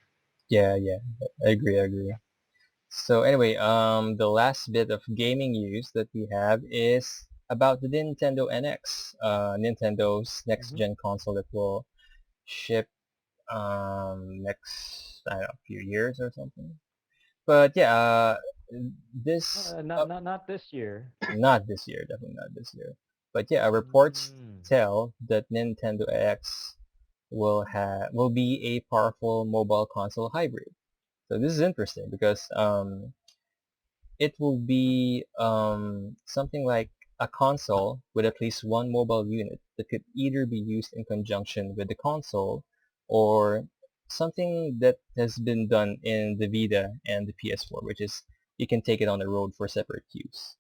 yeah. I agree. So anyway, the last bit of gaming news that we have is about the Nintendo NX, Nintendo's next mhm. gen console that will ship next I don't know few years or something. But yeah, this Not this year. not this year, definitely not this year. But yeah, reports Mm. tell that Nintendo X will be a powerful mobile console hybrid. So this is interesting because it will be something like a console with at least one mobile unit that could either be used in conjunction with the console or something that has been done in the Vita and the PS4, which is you can take it on the road for separate use.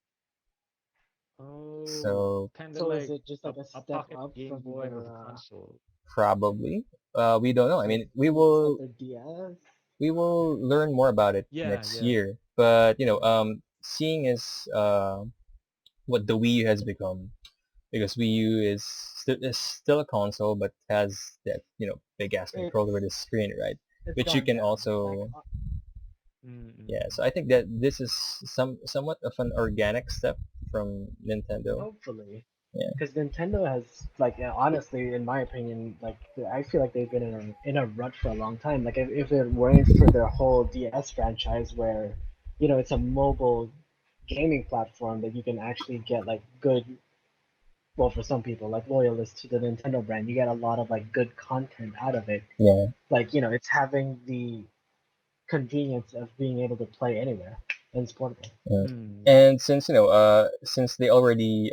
Oh, So kind of So is like it just like a a step pocket up Game from Boy with their a console. probably, we don't know. I so mean, it's almost like their DS? we will learn more about it Yeah, next yeah. year. But seeing as what the Wii U has become, because Wii U is still a console, but has that big ass controller with It's the screen, right? it's Which you gone can down. Like also yeah. Mm-mm. So I think that this is somewhat of an organic step from Nintendo. hopefully, Yeah, because Nintendo has like honestly, in my opinion, like I feel like they've been in a rut for a long time. Like if it weren't for their whole DS franchise, where it's a mobile gaming platform that you can actually get like good. Well, for some people, like loyalists to the Nintendo brand, you get a lot of like good content out of it. yeah, Like it's having the convenience of being able to play anywhere and it's portable. yeah. Mm. And since since they already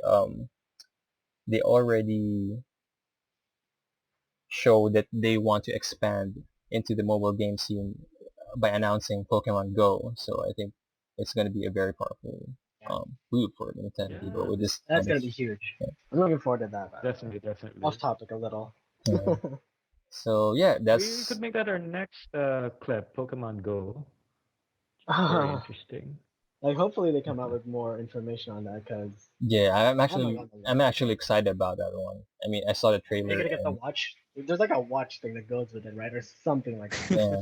show that they want to expand into the mobile game scene by announcing Pokemon Go. So I think it's going to be a very powerful Yeah, move for Nintendo to go Yeah, with this that's kind of gonna be huge. yeah. I'm looking forward to that. By the way, definitely, off definitely. topic a little. Yeah. So yeah, We could that's make that our next clip, Pokemon Go. Very like interesting. hopefully they come out with more information on that because yeah. I'm like on the I'm list. actually excited about that one. I mean, I saw the Are you trailer gonna get the and watch? There's like a watch thing that goes with it, right, or something like that. yeah,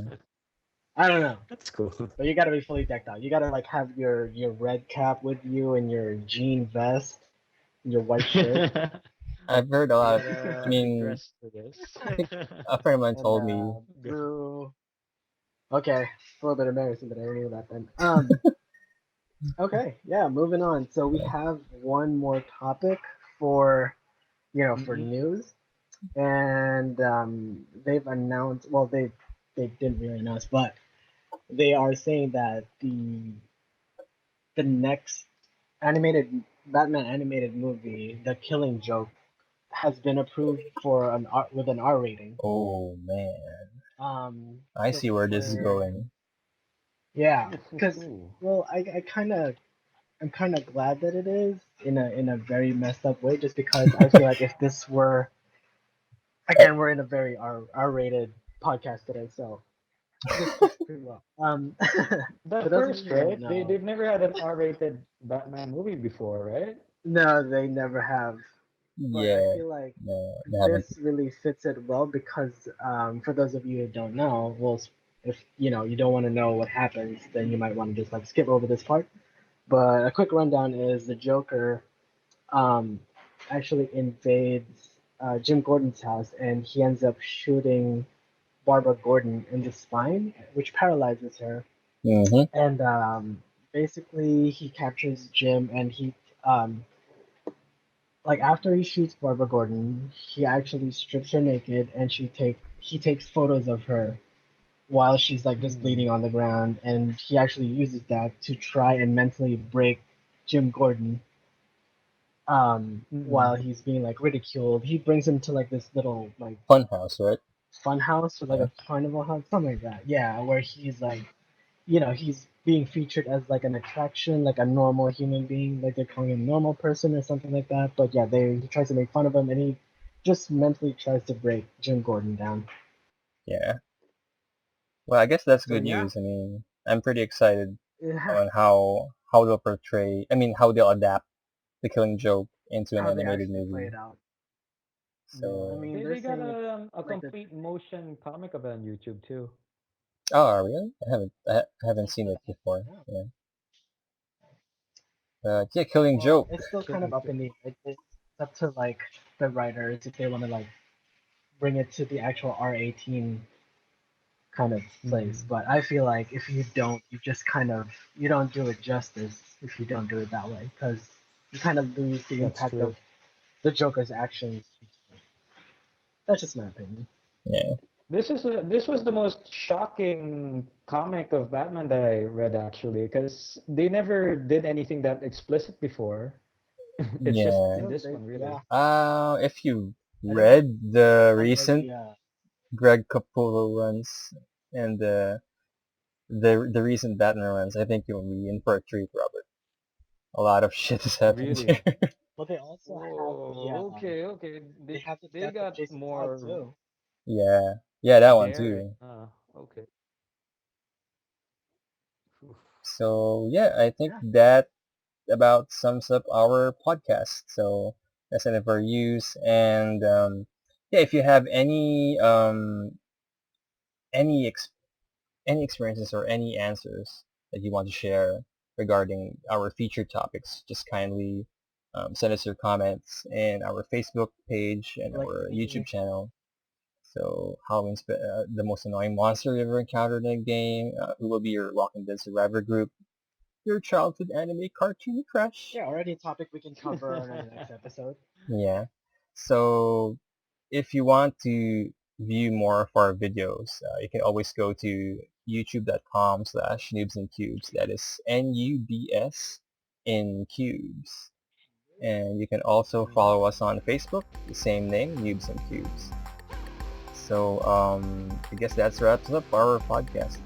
I don't know, That's cool. but you gotta be fully decked out. You gotta like have your red cap with you and your jean vest, and your white shirt, I've heard a You lot. I gotta mean, dress for this. I think a friend of mine and told me Go. blue. Okay, a little bit embarrassing, but I knew that then. Okay, yeah, moving on. So we have one more topic for for Mm-mm. news, and they've announced. Well, they didn't really announce, but they are saying that the next animated Batman animated movie, The Killing Joke, has been approved for with an R rating. oh man, I So see where this is for going. yeah, because Ooh. well, I'm kind of glad that it is in a very messed up way, just because I feel like if this were again, we're in a very R rated podcast today, so this fits pretty well. The For those of you first, who don't right? know, They've never had an R-rated Batman movie before, right? no, they never have. But I Yeah, feel like no, they haven't. this really fits it well because for those of you who don't know, well, if you don't want to know what happens, then you might want to just like skip over this part. But a quick rundown is the Joker um, actually invades Jim Gordon's house and he ends up shooting Barbara Gordon in the spine, which paralyzes her. Mm-hmm. And basically, he captures Jim, and um, like after he shoots Barbara Gordon, he actually strips her naked, and he takes photos of her while she's like just bleeding on the ground, and he actually uses that to try and mentally break Jim Gordon. While he's being like ridiculed, he brings him to like this little like Funhouse, right? fun house or like Yeah. a carnival house, something like that. Yeah, where he's like, you know, he's being featured as like an attraction, like a normal human being, like they're calling him a normal person or something like that. But yeah, he tries to make fun of him, and he just mentally tries to break Jim Gordon down. Yeah. Well, I guess that's So good yeah, news. I mean, I'm pretty excited yeah, on how they'll portray. I mean, how they'll adapt the Killing Joke into an how they animated actually play movie. it out. Yeah, I So, mean, they're they got saying it's a like the complete motion comic of it on YouTube too. oh, really? I haven't that's seen good. it before. Yeah. Yeah. Yeah, Killing Well, Joke. it's still kind of Killing up Joke. in the air. It's up to like the writers if they want to like bring it to the actual R18 kind of place. But I feel like if you don't, you don't do it justice if you don't do it that way, because you kind of lose the That's impact of true. the Joker's actions. That's just my opinion. Yeah. This was the most shocking comic of Batman that I read actually, because they never did anything that explicit before. It's just Yeah. in this one, Yeah, really. If you I think read the I read recent the Greg Capullo runs and the recent Batman runs, I think you'll be in for a treat, Robert. A lot of shit has happened Really. here. well, they also have Oh, okay, okay. they have the They death of got Jason Todd more too. Yeah. Yeah, that one daring. too. Okay. Oof. So yeah, I think Yeah, that about sums up our podcast. So that's it for use. And yeah, if you have any ex- any experiences or any answers that you want to share regarding our featured topics, just kindly send us your comments in our Facebook page and like our YouTube me. channel. So the most annoying monster you ever encountered in a game, who will be your Walking Dead survivor group, your childhood anime cartoon crush. Yeah, already a topic we can cover on the next episode. Yeah. So if you want to view more of our videos, you can always go to youtube.com/Nubs In Cubes. That is NUBS in Cubes. And you can also follow us on Facebook, the same name, Nubs In Cubes. So I guess that's wraps up our podcast.